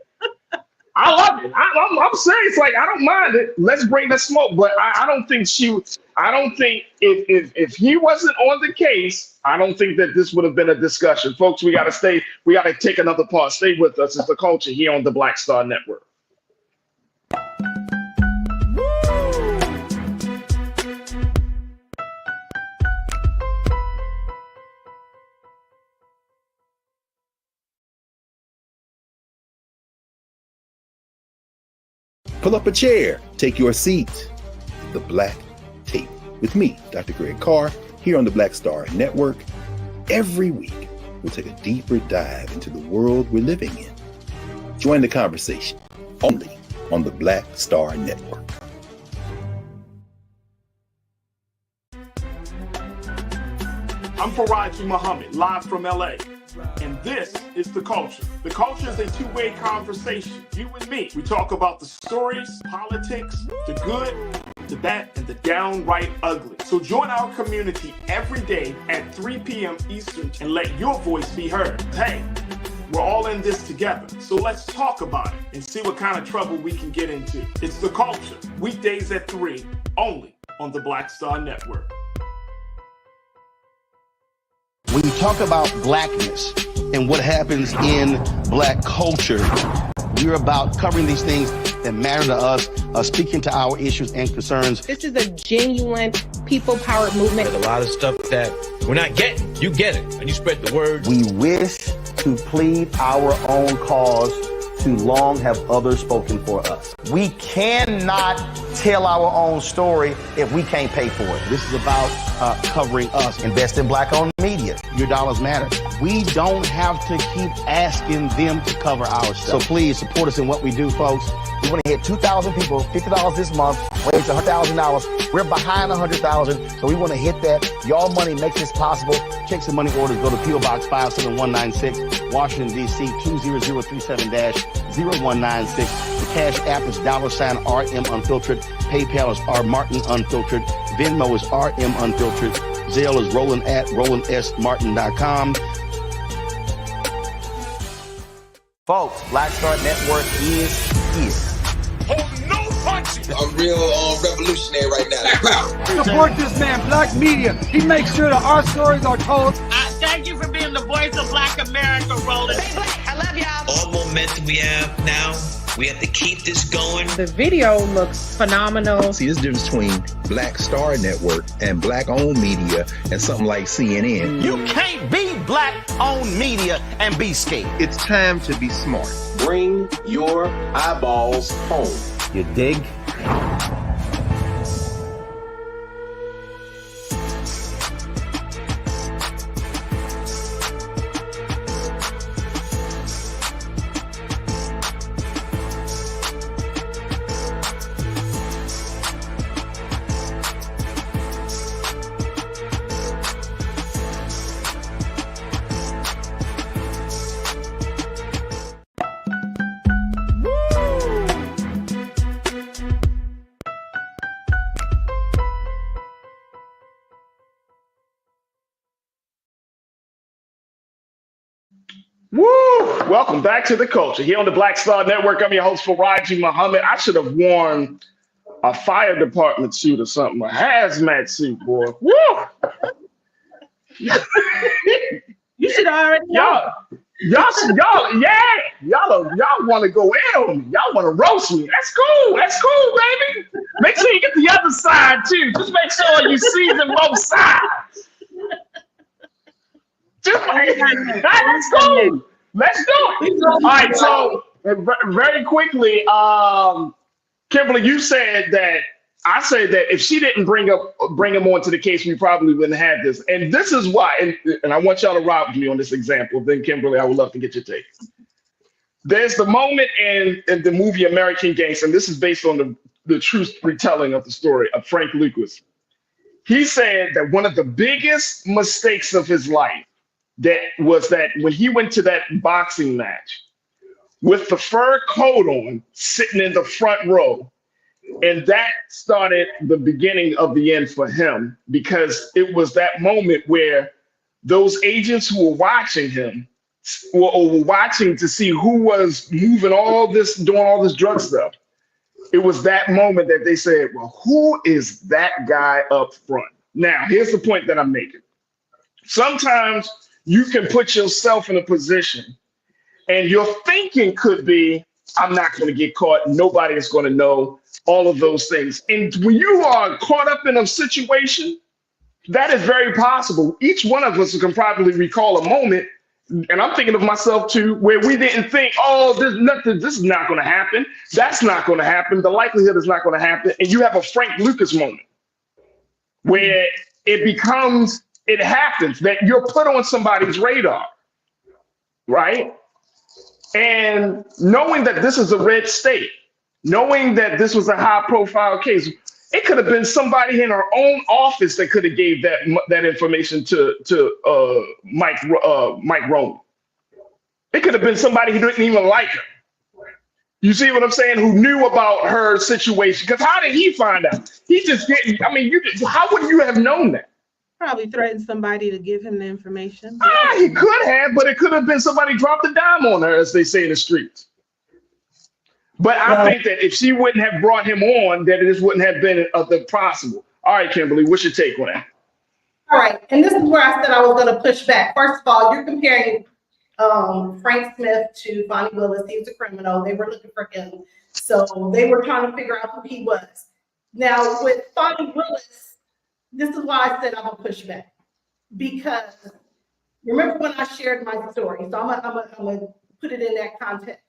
I love it. I'm serious. Like, I don't mind it. Let's bring the smoke. But I don't think if he wasn't on the case, I don't think that this would have been a discussion. Folks, we got to take another pause. Stay with us. It's The Culture here on the Black Star Network. Pull up a chair, take your seat. The Black Tape with me, Dr. Greg Carr, here on the Black Star Network. Every week, we'll take a deeper dive into the world we're living in. Join the conversation only on the Black Star Network. I'm Farajii Muhammad, live from LA. And this is The Culture. The Culture is a two-way conversation. You and me. We talk about the stories, politics, the good, the bad, and the downright ugly. So join our community every day at 3 p.m. Eastern and let your voice be heard. Hey, we're all in this together. So let's talk about it and see what kind of trouble we can get into. It's The Culture, weekdays at 3, only on the Black Star Network. When you talk about blackness and what happens in Black culture, we're about covering these things that matter to us, speaking to our issues and concerns. This is a genuine people-powered movement. There's a lot of stuff that we're not getting. You get it, and you spread the word. We wish to plead our own cause. Too long have others spoken for us. We cannot tell our own story if we can't pay for it. This is about covering us. Invest in Black-owned media. Your dollars matter. We don't have to keep asking them to cover our stuff. So please support us in what we do, folks. We want to hit 2,000 people, $50 this month, raise $100,000. We're behind 100,000, so we want to hit that. Y'all money makes this possible. Check some money orders. Go to P.O. Box 57196, Washington, D.C. 20037-0196. The Cash App is $RM Unfiltered. PayPal is R Martin Unfiltered. Venmo is RM Unfiltered. Zelle is Roland at RolandSMartin.com. Folks, Black Star Network is here. Oh, no punches! I'm real revolutionary right now. Support this man, Black Media. He makes sure that our stories are told. Thank you for being the voice of Black America, Roland. Stay black. I love y'all. All momentum we have now, we have to keep this going. The video looks phenomenal. See, there's a difference between Black Star Network and Black-owned media and something like CNN. You can't be Black-owned media and be scared. It's time to be smart. Bring your eyeballs home. You dig? Woo! Welcome back to The Culture here on the Black Star Network. I'm your host, Farajii Muhammad. I should have worn a fire department suit or something, a hazmat suit, boy. Woo! You should already know. Y'all want to go in on me. Y'all want to roast me. That's cool. That's cool, baby. Make sure you get the other side too. Just make sure you season both sides. That's cool. Let's do it. All right. So very quickly, Kimberly, you said that. I said that if she didn't bring him onto the case, we probably wouldn't have this. And this is why, and I want y'all to ride with me on this example. Then Kimberly, I would love to get your take. There's the moment in the movie American Gangster, and this is based on the true retelling of the story of Frank Lucas. He said that one of the biggest mistakes of his life was that when he went to that boxing match with the fur coat on, sitting in the front row, and that started the beginning of the end for him, because it was that moment where those agents who were watching him were watching to see who was moving doing all this drug stuff. It was that moment that they said, well, who is that guy up front? Now, here's the point that I'm making. Sometimes you can put yourself in a position and your thinking could be, I'm not going to get caught. Nobody is going to know. All of those things. And when you are caught up in a situation, that is very possible. Each one of us can probably recall a moment, and I'm thinking of myself too, where we didn't think, oh, this is not going to happen. That's not going to happen. The likelihood is not going to happen. And you have a Frank Lucas moment where it happens that you're put on somebody's radar, right? And knowing that this is a red state, knowing that this was a high-profile case, it could have been somebody in our own office that could have gave that information to Mike Roman. It could have been somebody who didn't even like her. You see what I'm saying? Who knew about her situation? Because how did he find out? He just didn't. I mean, how would you have known that? Probably threatened somebody to give him the information. He could have, but it could have been somebody dropped a dime on her, as they say in the streets. But I think that if she wouldn't have brought him on, that this wouldn't have been possible. All right, Kimberly, what's your take on that? All right, and this is where I said I was going to push back. First of all, you're comparing Frank Smith to Bonnie Willis. He was a criminal. They were looking for him. So they were trying to figure out who he was. Now, with Bonnie Willis, this is why I said I'm going to push back. Because remember when I shared my story? So I'm going to put it in that context.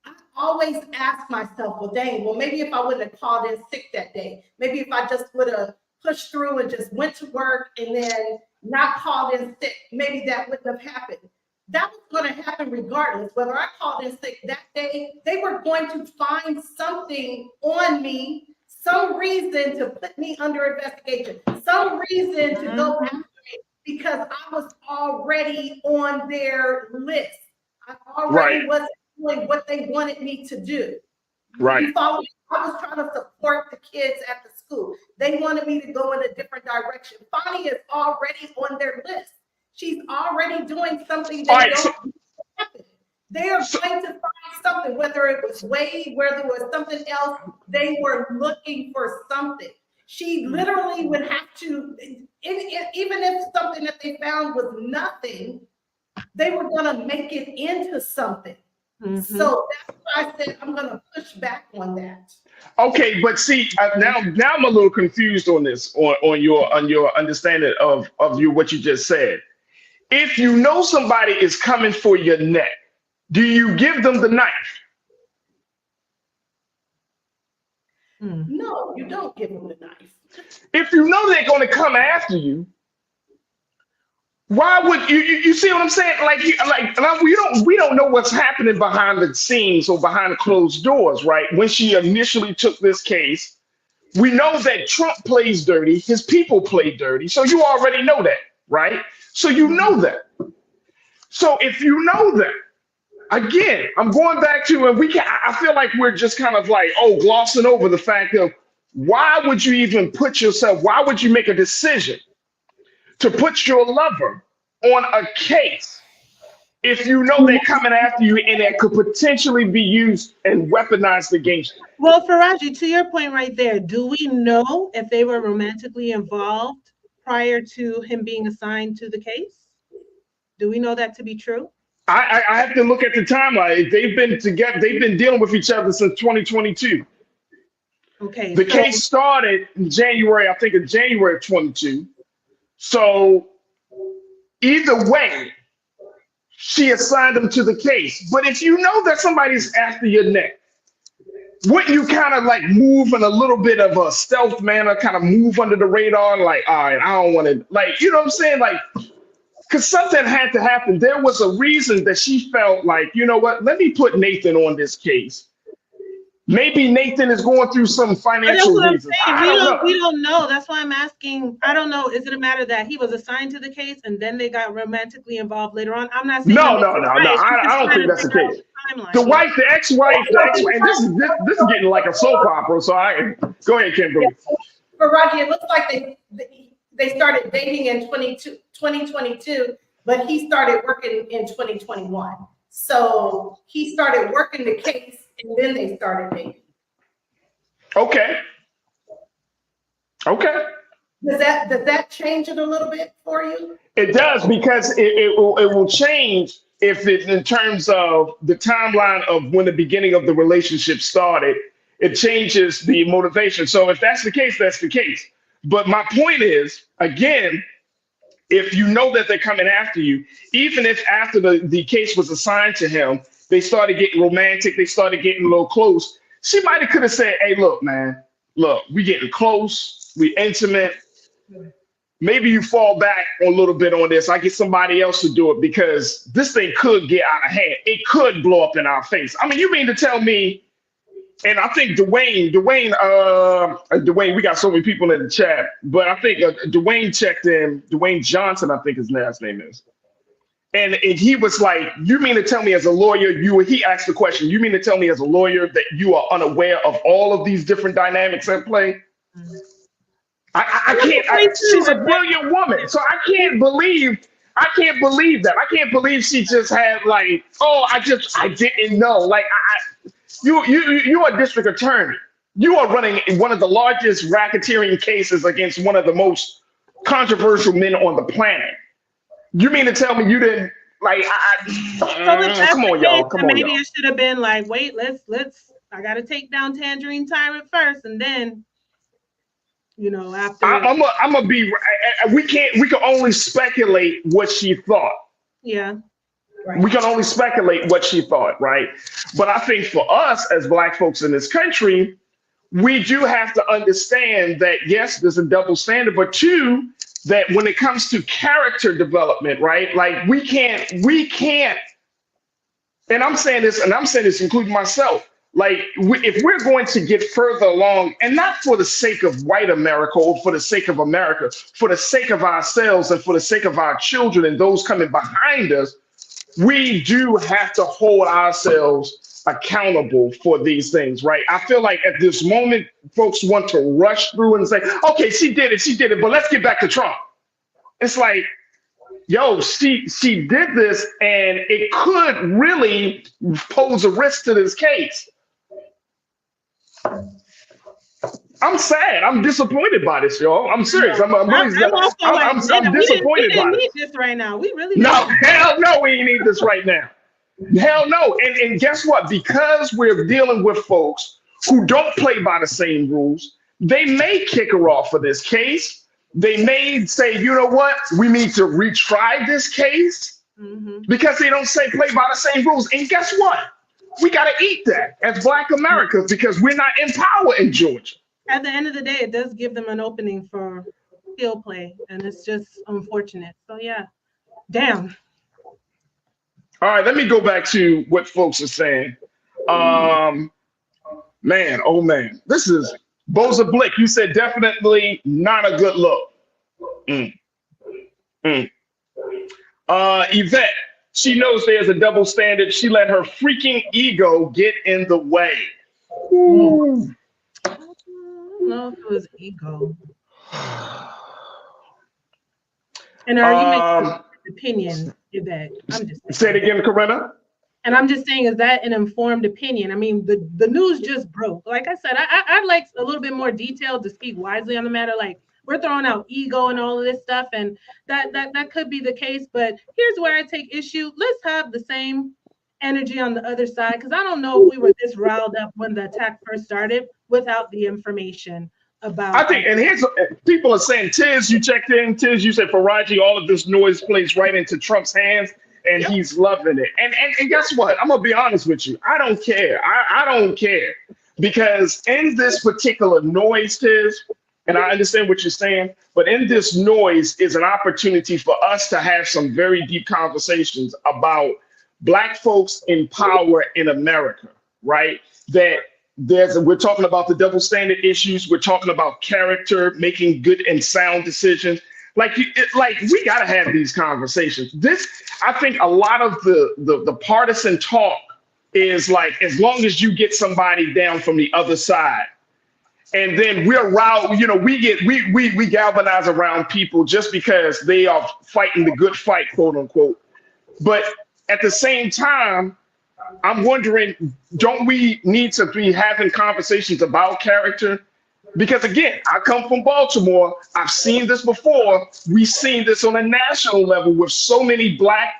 I always ask myself, well, dang, maybe if I wouldn't have called in sick that day, maybe if I just would have pushed through and just went to work and then not called in sick, maybe that wouldn't have happened. That was going to happen regardless. Whether I called in sick that day, they were going to find something on me, some reason to put me under investigation, some reason to go after me, because I was already on their list. I already was doing what they wanted me to do. Right. You follow me? I was trying to support the kids at the school. They wanted me to go in a different direction. Bonnie is already on their list. She's already doing something that don't happen. They are going to find something, whether it was Wade, whether it was something else. They were looking for something. She literally would have to, even if something that they found was nothing, they were going to make it into something. So that's why I said I'm going to push back on that. Okay, but see, now I'm a little confused on this, on your understanding of what you just said. If you know somebody is coming for your neck, do you give them the knife? No, you don't give them the knife. If you know they're going to come after you, why would you see what I'm saying? We don't know what's happening behind the scenes or behind closed doors, right? When she initially took this case, we know that Trump plays dirty, his people play dirty. So you already know that, right? So you know that. So if you know that, again, I'm going back to, and I feel like we're just kind of like, glossing over the fact of why would you even why would you make a decision to put your lover on a case if you know they're coming after you and it could potentially be used and weaponized against you? Well, Farajii, to your point right there, do we know if they were romantically involved prior to him being assigned to the case? Do we know that to be true? I have to look at the timeline. They've been together. They've been dealing with each other since 2022. Okay. The case started in January, I think in January of 22. So either way, she assigned him to the case. But if you know that somebody's after your neck, wouldn't you kind of like move in a little bit of a stealth manner, kind of move under the radar, like, all right, I don't want to, like, you know what I'm saying? Like, because something had to happen. There was a reason that she felt like, you know what, let me put Nathan on this case. Maybe Nathan is going through some financial reasons. We don't know. That's why I'm asking. I don't know. Is it a matter that he was assigned to the case and then they got romantically involved later on? I'm not saying. No. I don't think that's the case. The wife, the ex-wife, and this is getting like a soap opera. So go ahead, Kimberly. Farajii, it looks like they started dating in 2022, but he started working in 2021. So he started working the case and then they started dating. Okay. Does that change it a little bit for you? It does, because it will change if it, in terms of the timeline of when the beginning of the relationship started, it changes the motivation. So if that's the case, that's the case. But my point is, again, if you know that they're coming after you, even if after the case was assigned to him, they started getting romantic, they started getting a little close, she might have could have said, hey, look, man, we getting close, we intimate. Maybe you fall back a little bit on this. I get somebody else to do it, because this thing could get out of hand. It could blow up in our face. I mean, you mean to tell me, and I think Dwayne, we got so many people in the chat, but I think Dwayne checked in, Dwayne Johnson, I think his last name is. And he was like, you mean to tell me as a lawyer, he asked the question, you mean to tell me as a lawyer that you are unaware of all of these different dynamics at play? I can't, she's a brilliant woman. So I can't believe that. I can't believe she just had like, I didn't know. Like, you're a district attorney. You are running one of the largest racketeering cases against one of the most controversial men on the planet. You mean to tell me you didn't, like, come on, y'all. Maybe it should have been like, wait, I got to take down Tangerine Tyrant first, and then, after. I'm gonna be. We can only speculate what she thought. Yeah. Right. We can only speculate what she thought, right? But I think for us as Black folks in this country, we do have to understand that, yes, there's a double standard, but two, that when it comes to character development, right? Like we can't, and I'm saying this including myself, like if we're going to get further along, and not for the sake of white America or for the sake of America, for the sake of ourselves and for the sake of our children and those coming behind us, we do have to hold ourselves accountable for these things, right? I feel like at this moment, folks want to rush through and say, okay, she did it, but let's get back to Trump. It's like, yo, she did this, and it could really pose a risk to this case. I'm sad. I'm disappointed by this, y'all. I'm serious. I'm disappointed by this. This right now. We really no, hell no, we ain't need this right now. Hell no. And guess what? Because we're dealing with folks who don't play by the same rules, they may kick her off for this case. They may say, you know what? We need to retry this case because they don't play by the same rules. And guess what? We got to eat that as Black Americans because we're not in power in Georgia. At the end of the day, it does give them an opening for heel play, and it's just unfortunate. So yeah, damn. All right, let me go back to what folks are saying. Man, oh man, this is Boza Blick. You said definitely not a good look. Yvette, she knows there's a double standard. She let her freaking ego get in the way. Ooh. I don't know if it was ego. And are you making an opinion, Yvette? I'm just say it again, Corinna. And I'm just saying, is that an informed opinion? I mean, the news just broke. Like I said, I'd like a little bit more detail to speak wisely on the matter. Like, we're throwing out ego and all of this stuff, and that could be the case. But here's where I take issue. Let's have the same energy on the other side, because I don't know if we were this riled up when the attack first started without the information about. I think, and here's people are saying, Tiz, you checked in. Tiz, you said Farajii, all of this noise plays right into Trump's hands, and he's loving it. And guess what? I'm gonna be honest with you. I don't care. I don't care, because in this particular noise, Tiz, and I understand what you're saying, but in this noise is an opportunity for us to have some very deep conversations about Black folks in power in America, right? That we're talking about the double standard issues. We're talking about character, making good and sound decisions. Like we gotta have these conversations. I think a lot of the partisan talk is like, as long as you get somebody down from the other side, and then we're around, we galvanize around people just because they are fighting the good fight, quote unquote. But at the same time, I'm wondering, don't we need to be having conversations about character? Because again, I come from Baltimore. I've seen this before. We've seen this on a national level with so many Black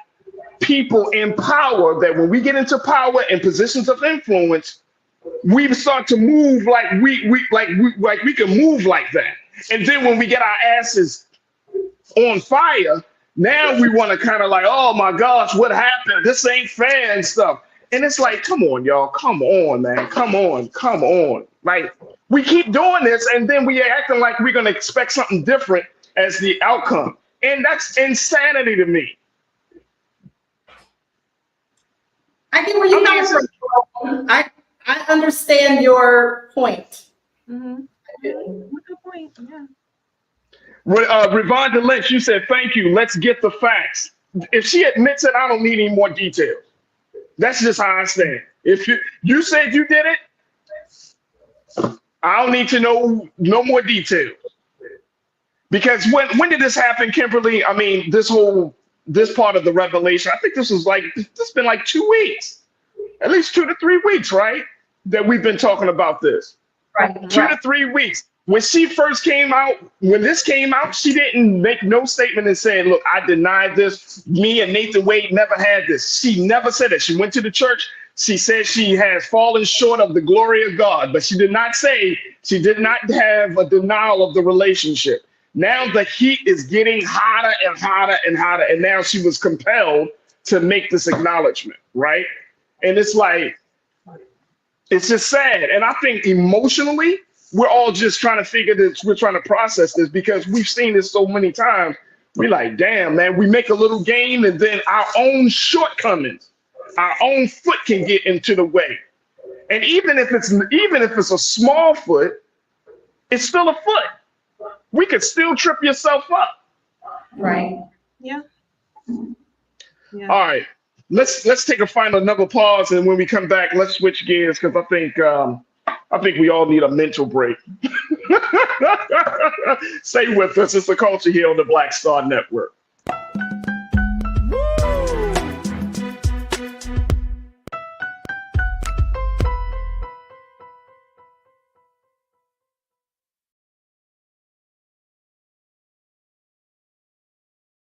people in power that when we get into power and positions of influence, we start to move like we can move like that. And then when we get our asses on fire, now we want to kind of like, oh my gosh, what happened? This ain't fair and stuff. And it's like, come on, y'all. Come on, man. Come on. Like, we keep doing this, and then we acting like we're going to expect something different as the outcome. And that's insanity to me. I get where you're coming from. I understand your point. Mm-hmm. Good point. Yeah. Revonda Lynch, you said, thank you. Let's get the facts. If she admits it, I don't need any more details. That's just how I stand. If you said you did it, I don't need to know no more details. Because when did this happen, Kimberly? I mean, this part of the revelation, I think this been like 2 weeks, at least 2 to 3 weeks, right? That we've been talking about this. Right. 2 to 3 weeks. When she first came out, when this came out, she didn't make no statement and saying, look, I denied this. Me and Nathan Wade never had this. She never said that. She went to the church. She said she has fallen short of the glory of God, but she did not say, she did not have a denial of the relationship. Now the heat is getting hotter and hotter and hotter. And now she was compelled to make this acknowledgement, right? And it's like, it's just sad. And I think emotionally, we're all just trying to figure this, we're trying to process this because we've seen this so many times. We're like, damn, man, we make a little game and then our own shortcomings, our own foot can get into the way. And even if it's a small foot, it's still a foot. We could still trip yourself up. Right. Yeah. All right. Let's take another pause, and when we come back, let's switch gears because I think we all need a mental break. Stay with us. It's The Culture here on the Black Star Network.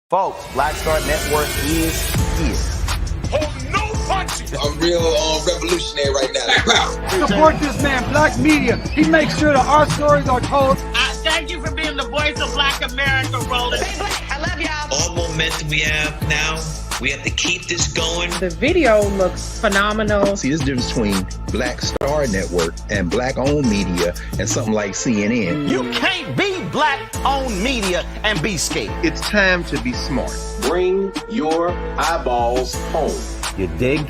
Folks, Black Star Network is here. I'm real revolutionary right now. Support this man, Black media. He makes sure that our stories are told. Thank you for being the voice of Black America, Roland. Stay Black. I love y'all. All momentum we have now, we have to keep this going. The video looks phenomenal. See, there's a difference between Black Star Network and Black-owned media and something like CNN. You can't be Black-owned media and be scared. It's time to be smart. Bring your eyeballs home. You dig?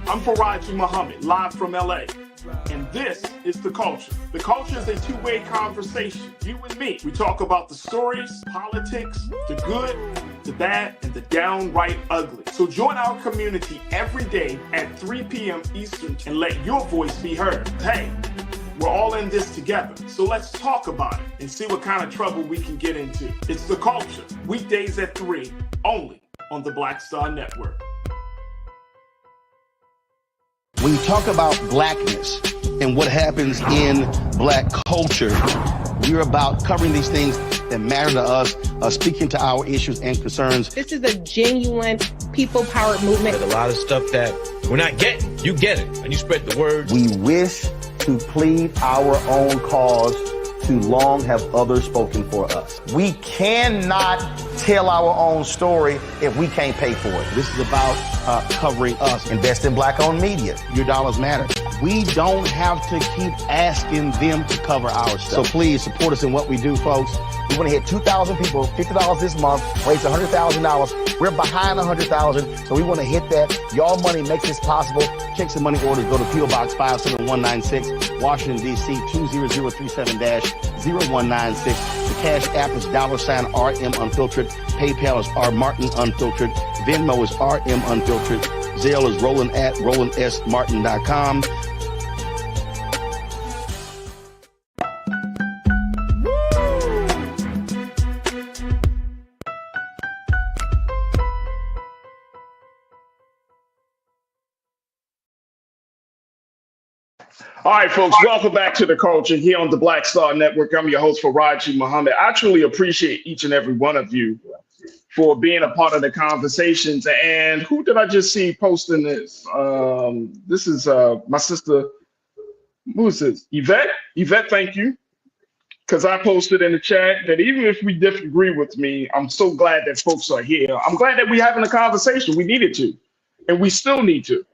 I'm Farajii Muhammad, live from LA. And this is The Culture. The Culture is a two-way conversation. You and me. We talk about the stories, politics, the good, the bad, and the downright ugly. So join our community every day at 3 p.m. Eastern and let your voice be heard. Hey, we're all in this together. So let's talk about it and see what kind of trouble we can get into. It's The Culture. Weekdays at 3, only on the Black Star Network. When you talk about blackness and what happens in black culture, we're about covering these things that matter to us, speaking to our issues and concerns. This is a genuine people-powered movement. There's a lot of stuff that we're not getting. You get it, and you spread the word. We wish to plead our own cause. Too long have others spoken for us. We cannot tell our own story if we can't pay for it. This is about covering us. Invest in black-owned media. Your dollars matter. We don't have to keep asking them to cover our stuff. So please support us in what we do, folks. We want to hit 2,000 people, $50 this month, raise $100,000. We're behind 100,000, so we want to hit that. Y'all money makes this possible. Checks and money orders go to P.O. Box 57196, Washington, D.C. 20037-0196. The Cash App is $RM Unfiltered. PayPal is R Martin Unfiltered. Venmo is RM Unfiltered. Zelle is Roland at RolandSMartin.com. All right, folks, welcome back to The Culture here on the Black Star Network. I'm your host, Farajii Muhammad. I truly appreciate each and every one of you for being a part of the conversations. And who did I just see posting this? This is my sister. Who is this? Yvette? Yvette, thank you. Because I posted in the chat that even if we disagree with me, I'm so glad that folks are here. I'm glad that we're having a conversation. We needed to, and we still need to.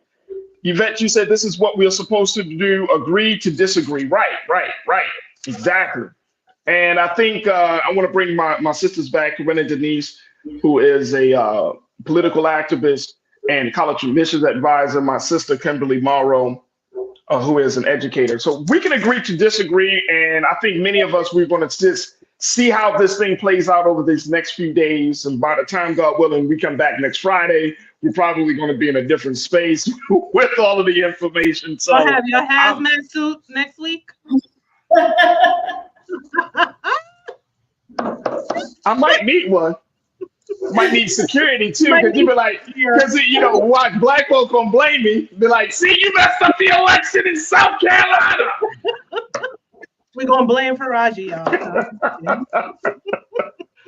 Yvette, you said this is what we're supposed to do, agree to disagree. Right. Exactly. And I think I want to bring my sisters back, Corinne Denise, who is a political activist and college admissions advisor, my sister, Kimberly Morrow, who is an educator. So we can agree to disagree. And I think many of us, we're going to just see how this thing plays out over these next few days. And by the time, God willing, we come back next Friday, we're probably going to be in a different space with all of the information. So I'll have your hazmat suit next week. I might need one. Might need security too, because you be like, because you know, watch black folk gonna blame me. Be like, see, you messed up the election in South Carolina. We're gonna blame Farajii, y'all.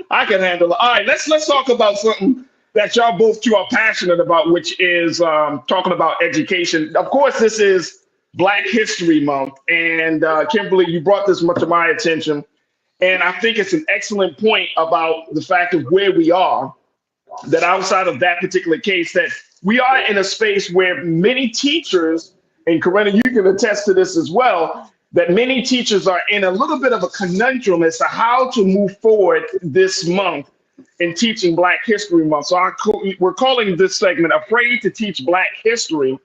I can handle it. All right, let's talk about something that y'all both two are passionate about, which is talking about education. Of course, this is Black History Month, and Kimberly, you brought this much to my attention, and I think it's an excellent point about the fact of where we are, that outside of that particular case, that we are in a space where many teachers, and Corinna, you can attest to this as well, that many teachers are in a little bit of a conundrum as to how to move forward this month in teaching Black History Month. So we're calling this segment Afraid to Teach Black History,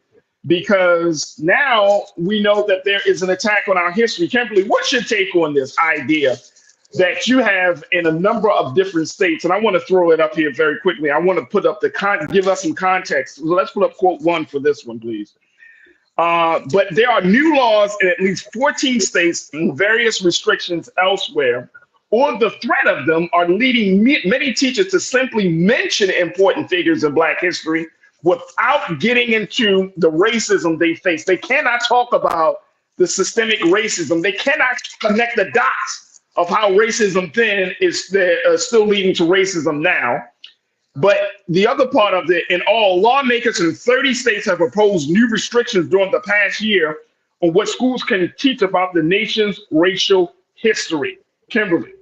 because now we know that there is an attack on our history. Kimberly, what's your take on this idea that you have in a number of different states? And I want to throw it up here very quickly. I want to put up give us some context. So let's put up quote 1 for this one, please. But there are new laws in at least 14 states and various restrictions elsewhere, or the threat of them are leading many teachers to simply mention important figures in Black history without getting into the racism they face. They cannot talk about the systemic racism. They cannot connect the dots of how racism then is still leading to racism now. But the other part of it, in all, lawmakers in 30 states have proposed new restrictions during the past year on what schools can teach about the nation's racial history. Kimberly,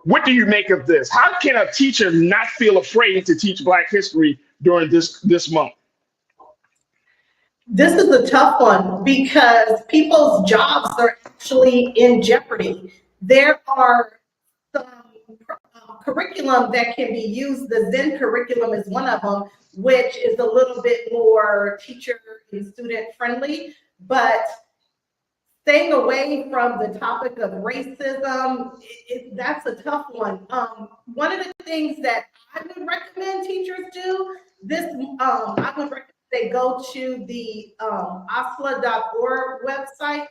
what do you make of this? How can a teacher not feel afraid to teach Black history during this month? This is a tough one because people's jobs are actually in jeopardy. There are some curriculum that can be used. The Zen curriculum is one of them, which is a little bit more teacher and student friendly, but staying away from the topic of racism, that's a tough one. One of the things that I would recommend teachers do, I would recommend they go to the ASLH.org website,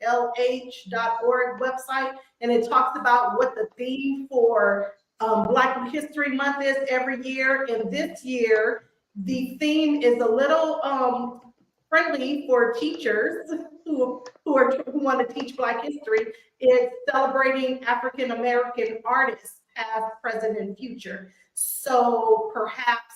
ASALH.org website, and it talks about what the theme for Black History Month is every year. And this year, the theme is a little friendly for teachers who want to teach Black history. It's celebrating African American artists, past, present, and future. So perhaps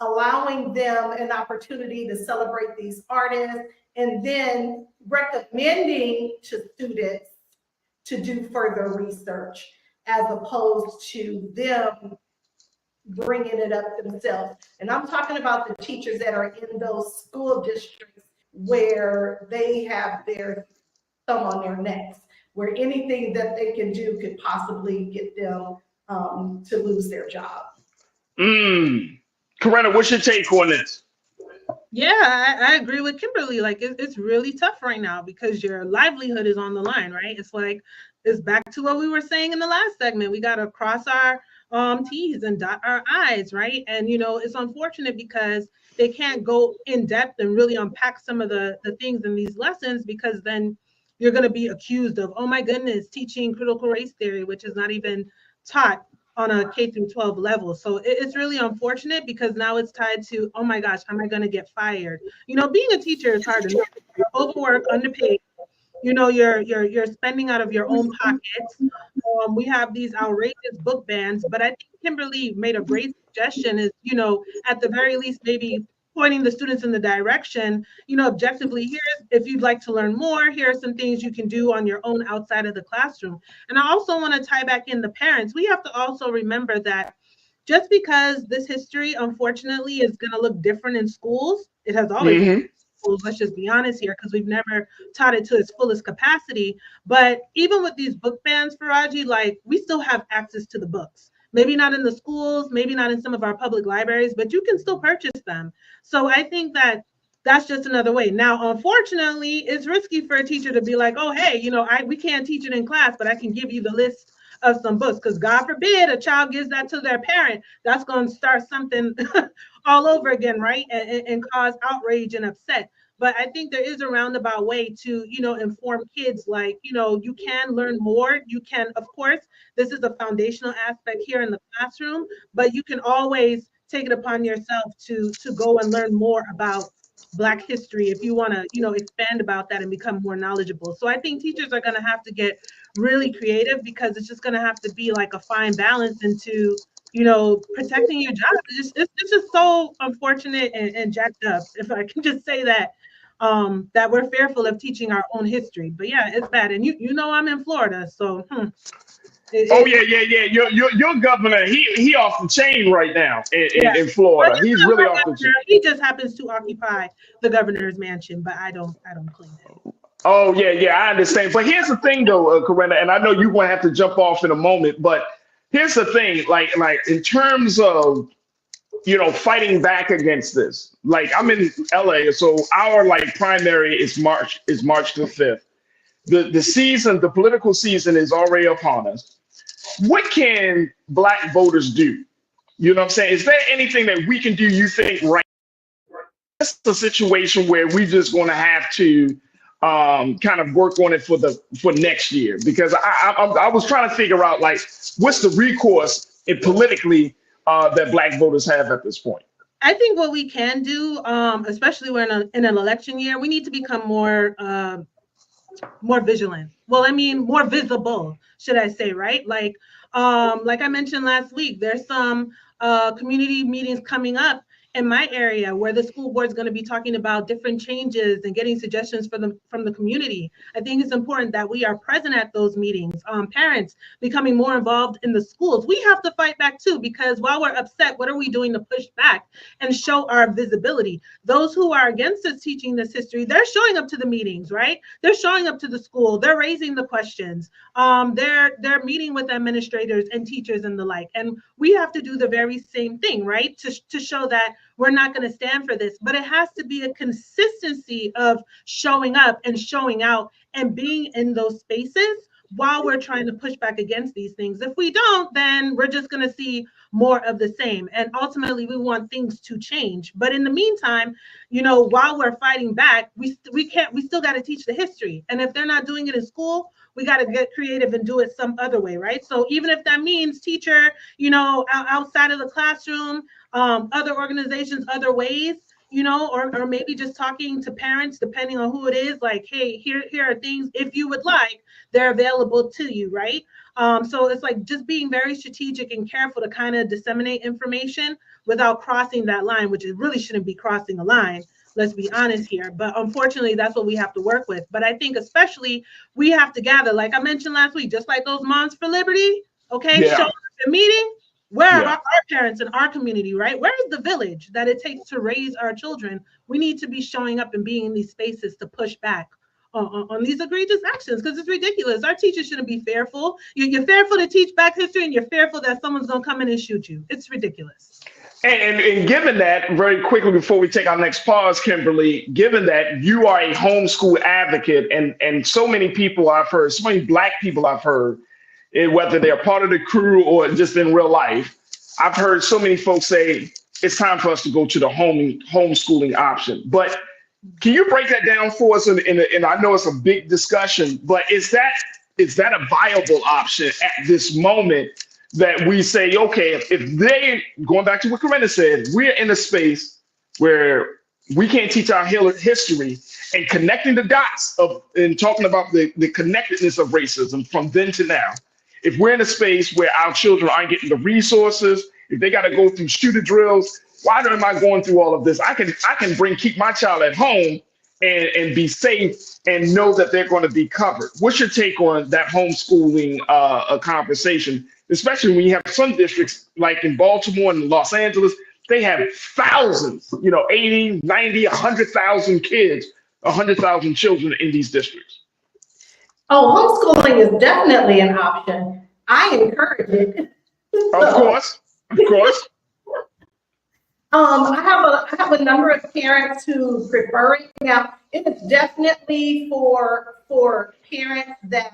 allowing them an opportunity to celebrate these artists, and then recommending to students to do further research as opposed to them bringing it up themselves. And I'm talking about the teachers that are in those school districts where they have their thumb on their necks, where anything that they can do could possibly get them to lose their job. Corinna, what's your take on this? Yeah, I agree with Kimberly. Like, it's really tough right now because your livelihood is on the line, right? It's like, it's back to what we were saying in the last segment. We got to cross our T's and dot our I's, right? And, you know, it's unfortunate because they can't go in depth and really unpack some of the things in these lessons, because then you're going to be accused of, oh my goodness, teaching critical race theory, which is not even taught on a K through 12 level. So it's really unfortunate because now it's tied to, oh my gosh, am I going to get fired? You know, being a teacher is hard enough. You're overworked, underpaid. You know, you're spending out of your own pockets. We have these outrageous book bans, but I think Kimberly made a great suggestion is, you know, at the very least, maybe pointing the students in the direction, you know, objectively, here's, if you'd like to learn more, here are some things you can do on your own outside of the classroom. And I also want to tie back in the parents. We have to also remember that just because this history, unfortunately, is going to look different in schools, it has always been. Let's just be honest here, because we've never taught it to its fullest capacity. But even with these book bans, Farajii, like, we still have access to the books. Maybe not in the schools, maybe not in some of our public libraries, but you can still purchase them. So I think that that's just another way. Now, unfortunately, it's risky for a teacher to be like, oh, hey, you know, we can't teach it in class, but I can give you the list of some books, because God forbid a child gives that to their parent, that's going to start something all over again, right? And cause outrage and upset. But I think there is a roundabout way to, you know, inform kids, like, you know, you can learn more. You can, of course, this is a foundational aspect here in the classroom, but you can always take it upon yourself to go and learn more about Black history if you want to, you know, expand about that and become more knowledgeable. So I think teachers are going to have to get really creative, because it's just going to have to be like a fine balance into, you know, protecting your job. It's just so unfortunate and jacked up, if I can just say that, that we're fearful of teaching our own history. But yeah, it's bad. And you know, I'm in Florida, so. Your governor, he off the chain right now in Florida. He's really off the chain. He just happens to occupy the governor's mansion, but I don't claim it. Oh yeah, I understand. But here's the thing, though, Corinna, and I know you're gonna have to jump off in a moment, but here's the thing, like in terms of, you know, fighting back against this. Like, I'm in LA, so our like primary is March the 5th. The season, the political season is already upon us. What can Black voters do? You know what I'm saying? Is there anything that we can do, you think, right? It's a situation where we're just going to have to kind of work on it for next year, because I was trying to figure out, like, what's the recourse politically that Black voters have at this point? I think what we can do, especially when in an election year, we need to become more vigilant. Well, I mean, more visible, should I say, right? Like I mentioned last week, there's some community meetings coming up in my area where the school board is going to be talking about different changes and getting suggestions from the community. I think it's important that we are present at those meetings. Parents becoming more involved in the schools. We have to fight back too, because while we're upset, what are we doing to push back and show our visibility? Those who are against us teaching this history, they're showing up to the meetings, right? They're showing up to the school. They're raising the questions. They're meeting with administrators and teachers and the like. And we have to do the very same thing, right? To show that we're not going to stand for this. But it has to be a consistency of showing up and showing out and being in those spaces while we're trying to push back against these things. If we don't, then we're just going to see more of the same. And ultimately, we want things to change. But in the meantime, you know, while we're fighting back, we still got to teach the history. And if they're not doing it in school, we got to get creative and do it some other way, right? So even if that means teacher, you know, outside of the classroom, other organizations, other ways, you know, or maybe just talking to parents, depending on who it is, like, hey, here are things, if you would like, they're available to you, right? So it's like just being very strategic and careful to kind of disseminate information without crossing that line, which it really shouldn't be crossing a line. Let's be honest here. But unfortunately, that's what we have to work with. But I think especially we have to gather, like I mentioned last week, just like those Moms for Liberty, okay, show up at a meeting. Where are our parents in our community, right? Where is the village that it takes to raise our children? We need to be showing up and being in these spaces to push back on these egregious actions, because it's ridiculous. Our teachers shouldn't be fearful. You're fearful to teach back history, and you're fearful that someone's going to come in and shoot you. It's ridiculous. And given that, very quickly before we take our next pause, Kimberly, given that you are a homeschool advocate, and so many people I've heard, so many Black people I've heard, whether they're part of the crew or just in real life, I've heard so many folks say it's time for us to go to the homeschooling option. But can you break that down for us? And I know it's a big discussion, but is that a viable option at this moment? That we say, okay, if they, going back to what Corinna said, we're in a space where we can't teach our history, and connecting the dots and talking about the connectedness of racism from then to now. If we're in a space where our children aren't getting the resources, if they got to go through shooter drills, why am I going through all of this? I can keep my child at home and be safe and know that they're going to be covered. What's your take on that homeschooling conversation? Especially when you have some districts like in Baltimore and Los Angeles, they have thousands, 80, 90, 100,000 kids, 100,000 children in these districts. Oh, homeschooling is definitely an option. I encourage it. Of course. I have a number of parents who prefer it. Now, it is definitely for parents that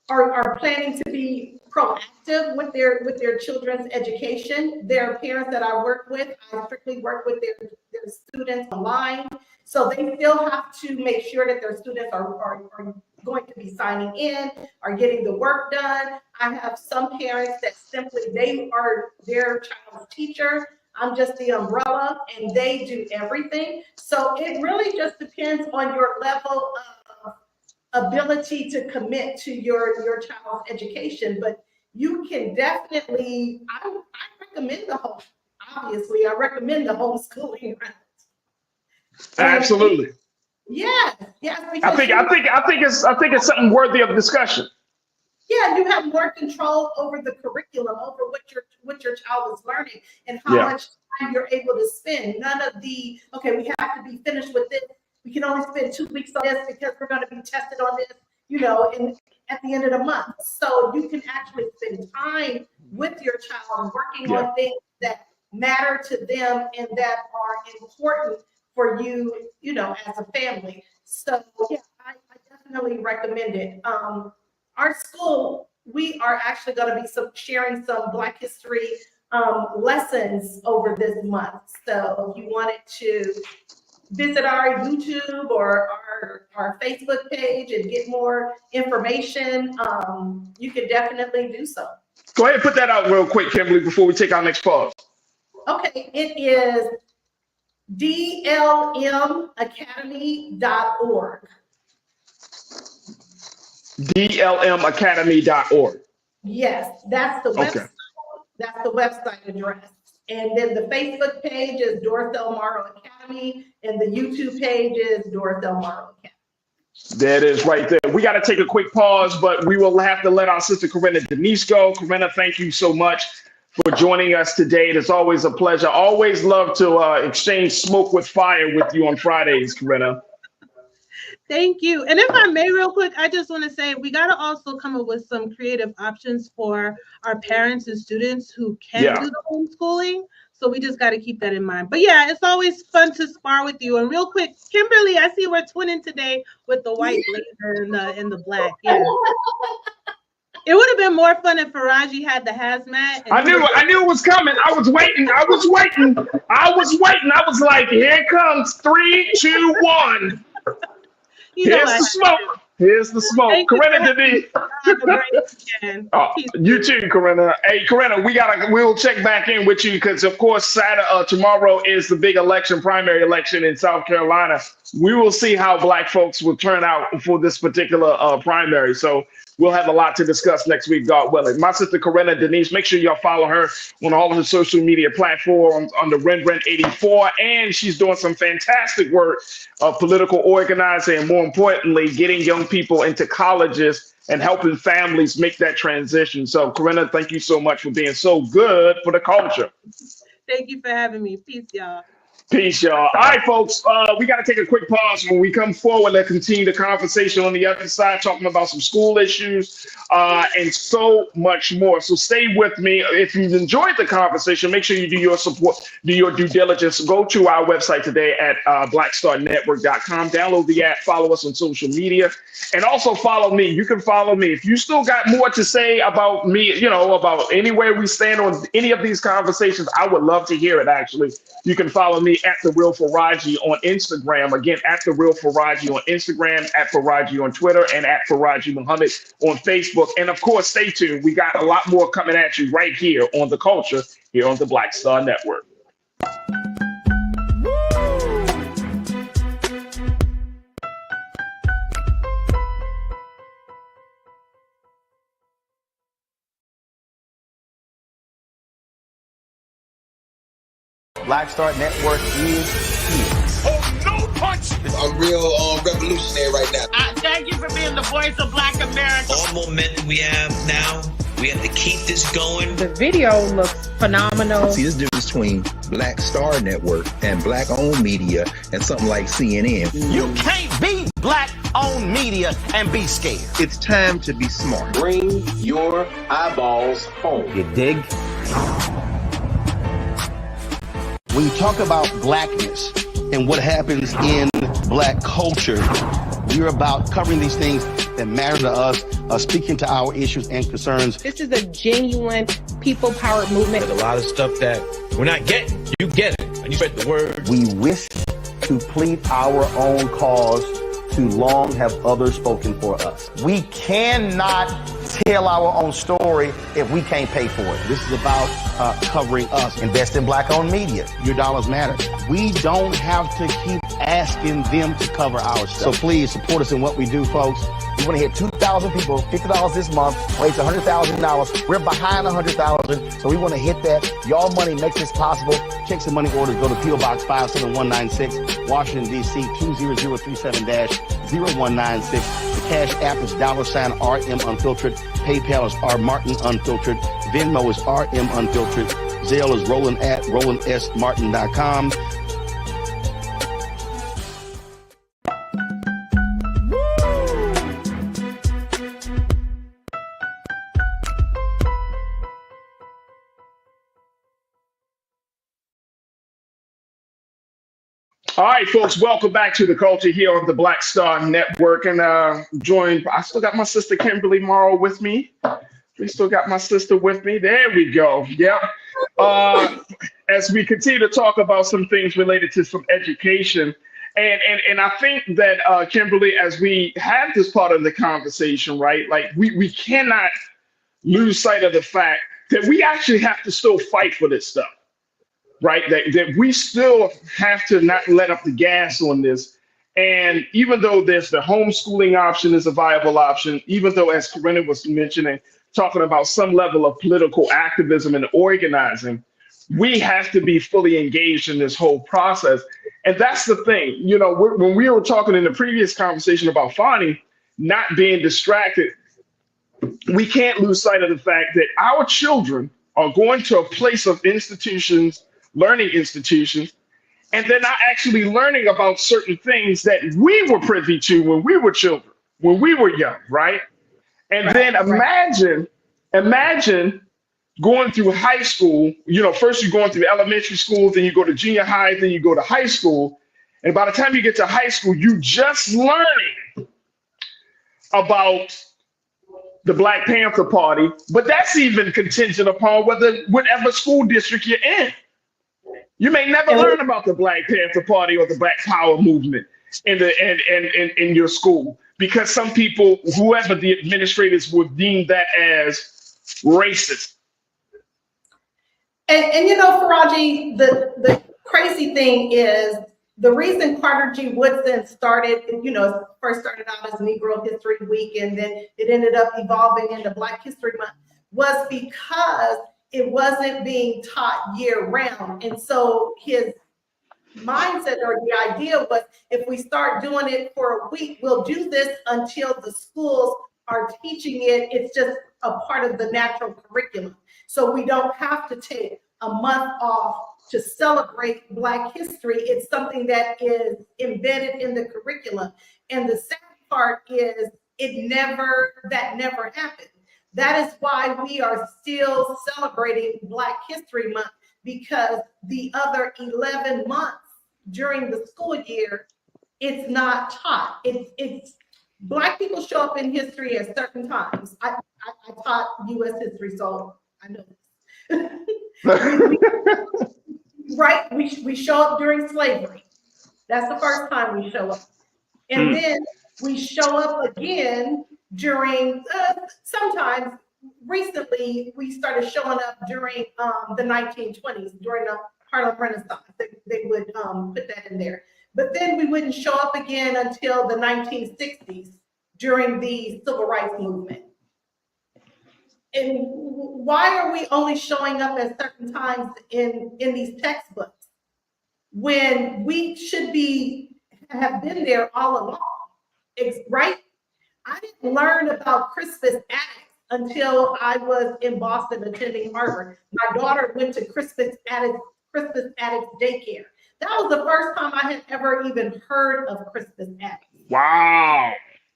are planning to be proactive with their children's education. There are parents that I work with. I strictly work with their students online. So they still have to make sure that their students are going to be signing in, are getting the work done. I have some parents that simply, they are their child's teacher. I'm just the umbrella, and they do everything. So it really just depends on your level of ability to commit to your child's education. But you can definitely, I recommend obviously, I recommend the homeschooling route. Absolutely. Yes. I think it's something worthy of discussion. Yeah, you have more control over the curriculum, over what your child is learning, and how much time you're able to spend. None of the, okay, we have to be finished with this. We can only spend 2 weeks on this because we're going to be tested on this, at the end of the month. So you can actually spend time with your child working on things that matter to them and that are important for you, as a family. So yeah, I definitely recommend it. Our school, we are actually going to be sharing some Black history lessons over this month. So if you wanted to visit our YouTube or our Facebook page and get more information, you can definitely do so. Go ahead and put that out real quick, Kimberly, before we take our next pause. Okay, it is dlmacademy.org. dlmacademy.org. Yes, that's the website. That's the website address. And then the Facebook page is Doris L. Morrow Academy, and the YouTube page is Doris L. Morrow Academy. There it is right there. We got to take a quick pause, but we will have to let our sister Corinna Denise go. Corinna, thank you so much for joining us today. It's always a pleasure. Always love to exchange smoke with fire with you on Fridays, Corinna. Thank you. And if I may, real quick, I just want to say we got to also come up with some creative options for our parents and students who can't do the homeschooling. So we just got to keep that in mind. But yeah, it's always fun to spar with you. And real quick, Kimberly, I see we're twinning today with the white blazer and the black. Yeah. It would have been more fun if Farajii had the hazmat. I knew it was coming. I was waiting. I was like, here it comes. 3, 2, 1. Here's the smoke. Here's the smoke. Corinna, Denise. You too, Corinna. Hey, Corinna, we'll check back in with you because, of course, tomorrow is the big primary election in South Carolina. We will see how Black folks will turn out for this particular primary. So we'll have a lot to discuss next week, God willing. My sister Corinna Denise, make sure y'all follow her on all of her social media platforms under Ren84. And she's doing some fantastic work of political organizing and, more importantly, getting young people into colleges and helping families make that transition. So, Corinna, thank you so much for being so good for the culture. Thank you for having me. Peace, y'all. Peace, y'all. All right, folks, we got to take a quick pause. When we come forward, let's continue the conversation on the other side, talking about some school issues and so much more. So stay with me. If you've enjoyed the conversation, make sure you do your due diligence. Go to our website today at blackstarnetwork.com. Download the app, follow us on social media, and also follow me. You can follow me. If you still got more to say about me, about anywhere we stand on any of these conversations, I would love to hear it, actually. You can follow me at The Real Farajii on Instagram. Again, at The Real Farajii on Instagram, at Farajii on Twitter, and at Farajii Muhammad on Facebook. And of course, stay tuned. We got a lot more coming at you right here on The Culture, here on the Black Star Network. Black Star Network is here. Oh, no punch! I'm real revolutionary right now. Thank you for being the voice of Black America. All momentum we have now, we have to keep this going. The video looks phenomenal. See, this difference between Black Star Network and Black-owned media and something like CNN. You can't be Black-owned media and be scared. It's time to be smart. Bring your eyeballs home. You dig? When you talk about blackness and what happens in Black culture, we're about covering these things that matter to us, speaking to our issues and concerns. This is a genuine people-powered movement. There's a lot of stuff that we're not getting. You get it, and you spread the word. We wish to plead our own cause. Too long have others spoken for us. We cannot tell our own story if we can't pay for it. This is about covering us. Invest in Black-owned media. Your dollars matter. We don't have to keep asking them to cover our stuff. So please support us in what we do, folks. We want to hit 2,000 people, $50 this month, raise $100,000. We're behind 100,000, so we want to hit that. Y'all money makes this possible. Checks and money orders go to P.O. Box 57196, Washington, D.C. 20037-0196. The Cash App is $RM Unfiltered. PayPal is R Martin Unfiltered. Venmo is RM Unfiltered. Zelle is Roland at RolandSMartin.com. All right, folks, welcome back to The Culture here on the Black Star Network. And I still got my sister Kimberly Morrow with me. We still got my sister with me. There we go. Yep. As we continue to talk about some things related to some education. And I think that, Kimberly, as we have this part of the conversation, right, like we cannot lose sight of the fact that we actually have to still fight for this stuff. Right, that we still have to not let up the gas on this. And even though there's the homeschooling option is a viable option, even though, as Corinna was mentioning, talking about some level of political activism and organizing, we have to be fully engaged in this whole process. And that's the thing, when we were talking in the previous conversation about Fani not being distracted, we can't lose sight of the fact that our children are going to a place of learning institutions, and they're not actually learning about certain things that we were privy to when we were children, when we were young, right? And then imagine going through high school, first you're going through elementary school, then you go to junior high, then you go to high school. And by the time you get to high school, you just learning about the Black Panther Party, but that's even contingent upon whatever school district you're in. You may never learn about the Black Panther Party or the Black Power movement in your school, because some people, whoever the administrators, would deem that as racist. And Farajii, the crazy thing is, the reason Carter G. Woodson started, first started out as Negro History Week, and then it ended up evolving into Black History Month, was because it wasn't being taught year round. And so his mindset or the idea was, if we start doing it for a week, we'll do this until the schools are teaching it. It's just a part of the natural curriculum. So we don't have to take a month off to celebrate Black history. It's something that is embedded in the curriculum. And the sad part is that never happened. That is why we are still celebrating Black History Month, because the other 11 months during the school year, it's not taught. It's Black people show up in history at certain times. I taught U.S. history, so I know this. Right? We show up during slavery. That's the first time we show up. And then we show up again during, sometimes recently, we started showing up during the 1920s, during the Harlem Renaissance. They would put that in there. But then we wouldn't show up again until the 1960s during the Civil Rights Movement. And why are we only showing up at certain times in these textbooks when we should have been there all along, right? I didn't learn about Crispus Attucks until I was in Boston attending Harvard. My daughter went to Crispus Attucks daycare. That was the first time I had ever even heard of Crispus Attucks. Wow.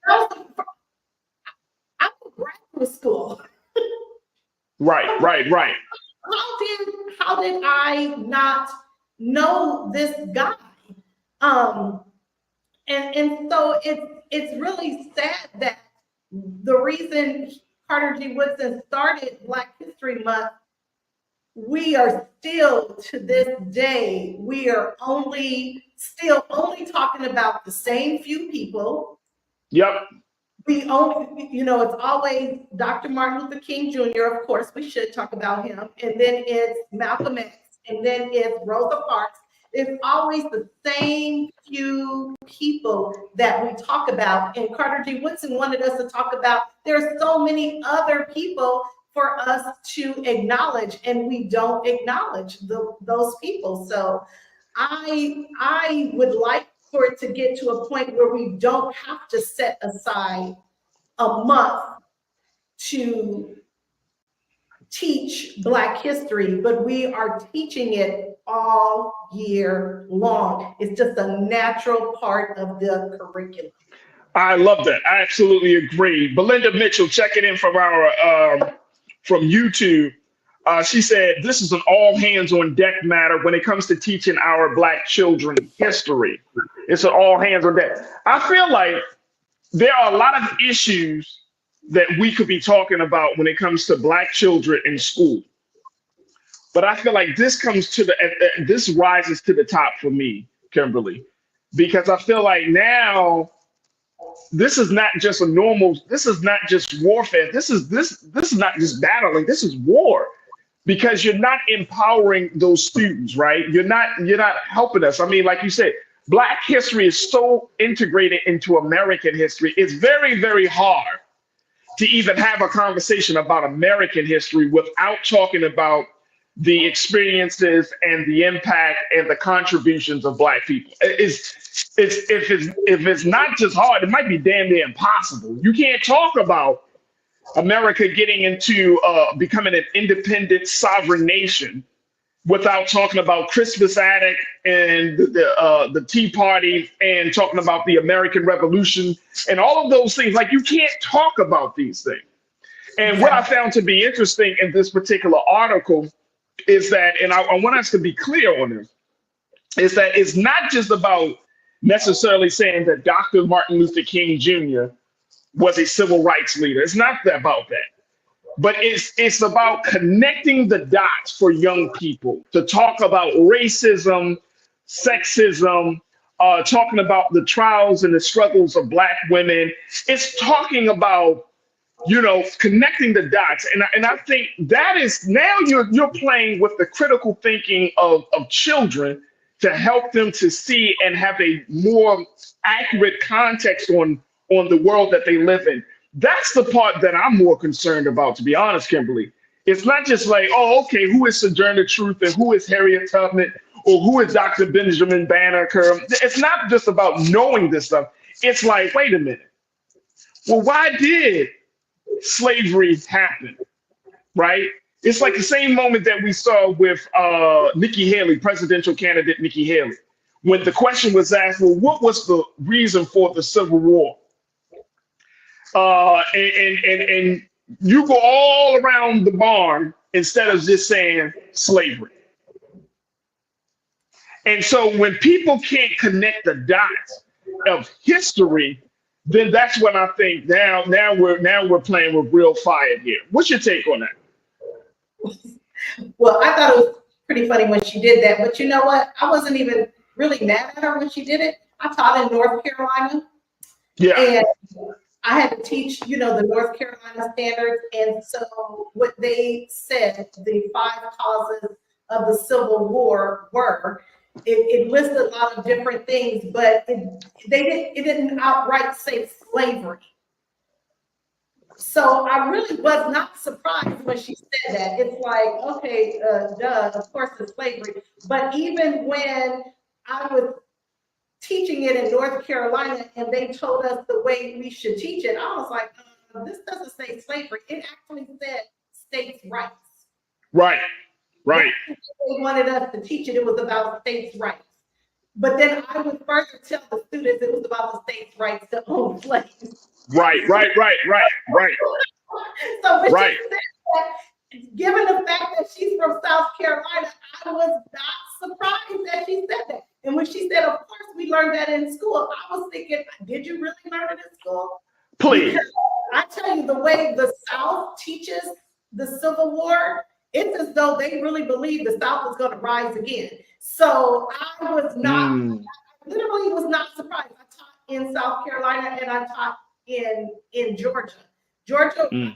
I was in graduate school. Right. How did I not know this guy? And so it's really sad that the reason Carter G. Woodson started Black History Month, we are still to this day, we are still only talking about the same few people. Yep. We only, it's always Dr. Martin Luther King Jr., of course, we should talk about him. And then it's Malcolm X, and then it's Rosa Parks. It's always the same few people that we talk about. And Carter G. Woodson wanted us to talk about, there's so many other people for us to acknowledge, and we don't acknowledge those people. So I would like for it to get to a point where we don't have to set aside a month to teach Black history, but we are teaching it all year long. It's just a natural part of the curriculum. I love that. I absolutely agree. Belinda Mitchell checking in from from YouTube. She said, this is an all hands on deck matter when it comes to teaching our Black children history. It's an all hands on deck. I feel like there are a lot of issues that we could be talking about when it comes to Black children in school. But I feel like this rises to the top for me, Kimberly, because I feel like now this is not just this is not just warfare. This is not just battling, this is war. Because you're not empowering those students, right? You're not helping us. I mean, like you said, Black history is so integrated into American history. It's very, very hard to even have a conversation about American history without talking about the experiences and the impact and the contributions of Black people. If it's not just hard, it might be damn near impossible. You can't talk about America getting into becoming an independent sovereign nation without talking about Crispus Attucks and the Tea Party and talking about the American Revolution and all of those things. Like, you can't talk about these things. And what I found to be interesting in this particular article is that, and I want us to be clear on this, is that it's not just about necessarily saying that Dr. Martin Luther King Jr. was a civil rights leader. It's not about that. But it's about connecting the dots for young people to talk about racism, sexism, talking about the trials and the struggles of Black women. It's talking about, you know, connecting the dots. And I think that is, now you're playing with the critical thinking of children to help them to see and have a more accurate context on the world that they live in. That's the part that I'm more concerned about, to be honest, Kimberly. It's not just like, oh, okay, who is Sojourner Truth and who is Harriet Tubman or who is Dr. Benjamin Banneker? It's not just about knowing this stuff. It's like, wait a minute. Well, why did slavery happen, right? It's like the same moment that we saw with Nikki Haley, presidential candidate Nikki Haley, when the question was asked, well, what was the reason for the Civil War? And you go all around the barn instead of just saying slavery. And so when people can't connect the dots of history, then that's when I think now we're playing with real fire here. What's your take on that? Well, I thought it was pretty funny when she did that, but you know what? I wasn't even really mad at her when she did it. I taught in North Carolina. Yeah. And I had to teach, you know, the North Carolina standards. And so what they said, the 5 causes of the Civil War were, it listed a lot of different things, but it didn't outright say slavery. So I really was not surprised when she said that. It's like, okay, duh, of course it's slavery. But even when I was teaching it in North Carolina and they told us the way we should teach it, I was like, this doesn't say slavery. It actually said states' rights. Right, right. They wanted us to teach it. It was about states' rights. But then I would further tell the students it was about the states' rights to own slaves. Right. So when right. she said that, given the fact that she's from South Carolina, I was not surprised that she said that. And when she said, of course, we learned that in school, I was thinking, did you really learn it in school? Please. Because I tell you, the way the South teaches the Civil War, it's as though they really believe the South is going to rise again. So I was not, I literally was not surprised. I taught in South Carolina and I taught in Georgia. I taught in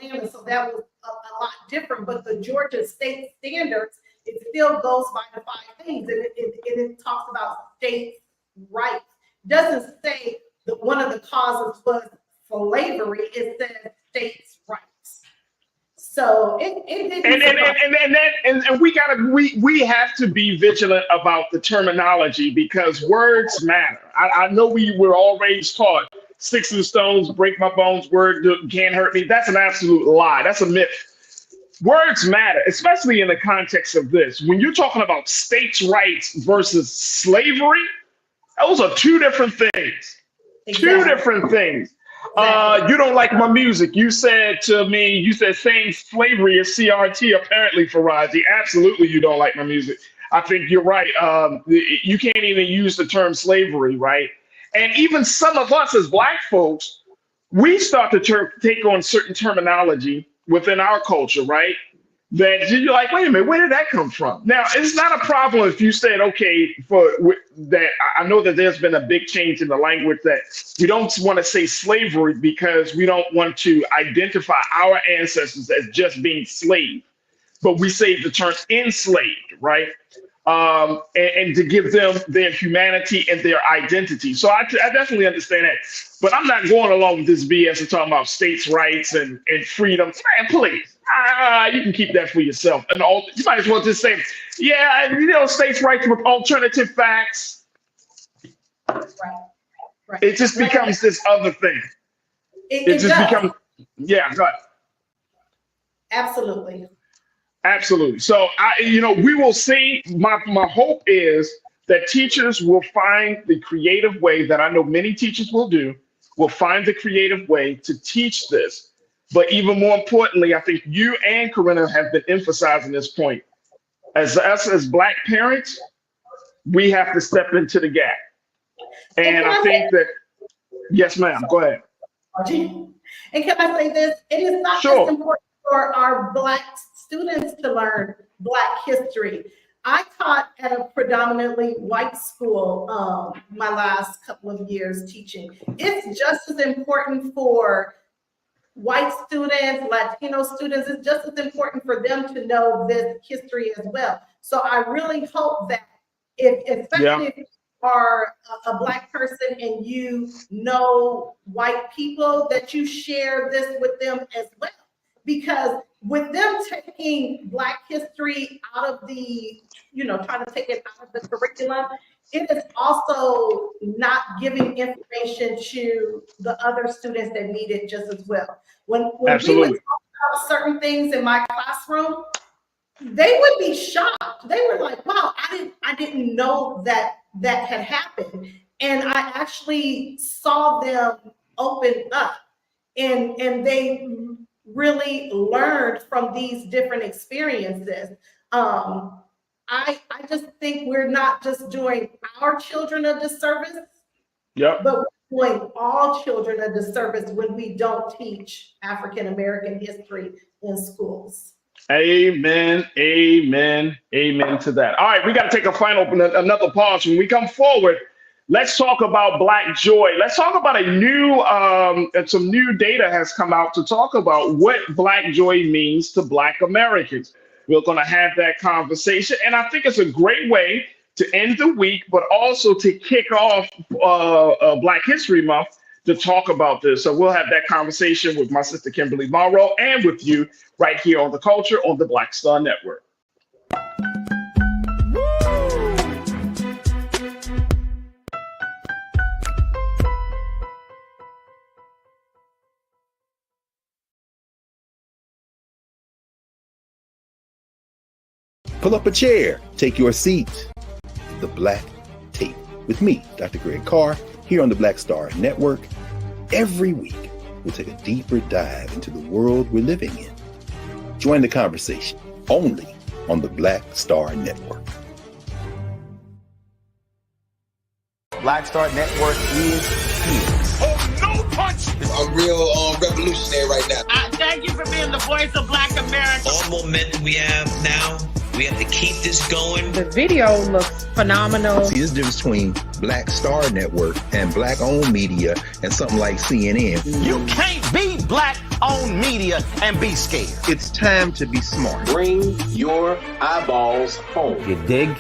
Atlanta, so that was a lot different. But the Georgia state standards, it still goes by the 5 things, and it talks about states' rights. It doesn't say that one of the causes was slavery. It says states' rights. So we have to be vigilant about the terminology because words matter. I know we were all raised taught sticks and stones break my bones, word can't hurt me. That's an absolute lie. That's a myth. Words matter, especially in the context of this. When you're talking about states' rights versus slavery, those are 2 different things. Exactly. 2 different things. You don't like my music. You said to me, saying slavery is CRT, apparently, Farajii. Absolutely, you don't like my music. I think you're right. You can't even use the term slavery, right? And even some of us as Black folks, we start to take on certain terminology within our culture, right? That you're like, wait a minute, where did that come from? Now, it's not a problem if you said, okay, that I know that there's been a big change in the language that we don't want to say slavery because we don't want to identify our ancestors as just being slaves, but we say the term enslaved, right? And to give them their humanity and their identity. So I definitely understand that. But I'm not going along with this BS and talking about states' rights and freedom. Man, please. You can keep that for yourself. And you might as well just say, yeah, states' rights with alternative facts. Right. It just becomes this other thing. It just becomes, yeah, go ahead. Absolutely. So, we will see. My hope is that teachers will find the creative way that I know many teachers will find the creative way to teach this But even more importantly, I think you and Corinna have been emphasizing this point. As us as Black parents, we have to step into the gap. And I think that, yes, ma'am, go ahead. And can I say this? It is not just important for our Black students to learn Black history. I taught at a predominantly white school my last couple of years teaching. It's just as important for white students, Latino students. It's just as important for them to know this history as well. So I really hope that especially if you are a Black person and you know white people, that you share this with them as well. Because with them taking Black history out of the, trying to take it out of the curriculum, it is also not giving information to the other students that need it just as well. When we would talk about certain things in my classroom, they would be shocked. They were like, wow, I didn't know that had happened. And I actually saw them open up and they really learned from these different experiences. I just think we're not just doing our children a disservice, but we're doing all children a disservice when we don't teach African American history in schools. Amen, amen, amen to that. All right, we got to take another pause. When we come forward, let's talk about Black joy. Let's talk about some new data has come out to talk about what Black joy means to Black Americans. We're going to have that conversation, and I think it's a great way to end the week, but also to kick off Black History Month to talk about this. So we'll have that conversation with my sister Kimberly Monroe and with you right here on The Culture on the Black Star Network. Pull up a chair, take your seat. The Black Tape with me, Dr. Greg Carr, here on the Black Star Network. Every week, we'll take a deeper dive into the world we're living in. Join the conversation only on the Black Star Network. Black Star Network is here. Oh, no punch! I'm real revolutionary right now. Thank you for being the voice of Black America. All momentum we have now, we have to keep this going. The video looks phenomenal. See, there's a difference between Black Star Network and Black-owned media and something like CNN. You can't be Black-owned media and be scared. It's time to be smart. Bring your eyeballs home. You dig?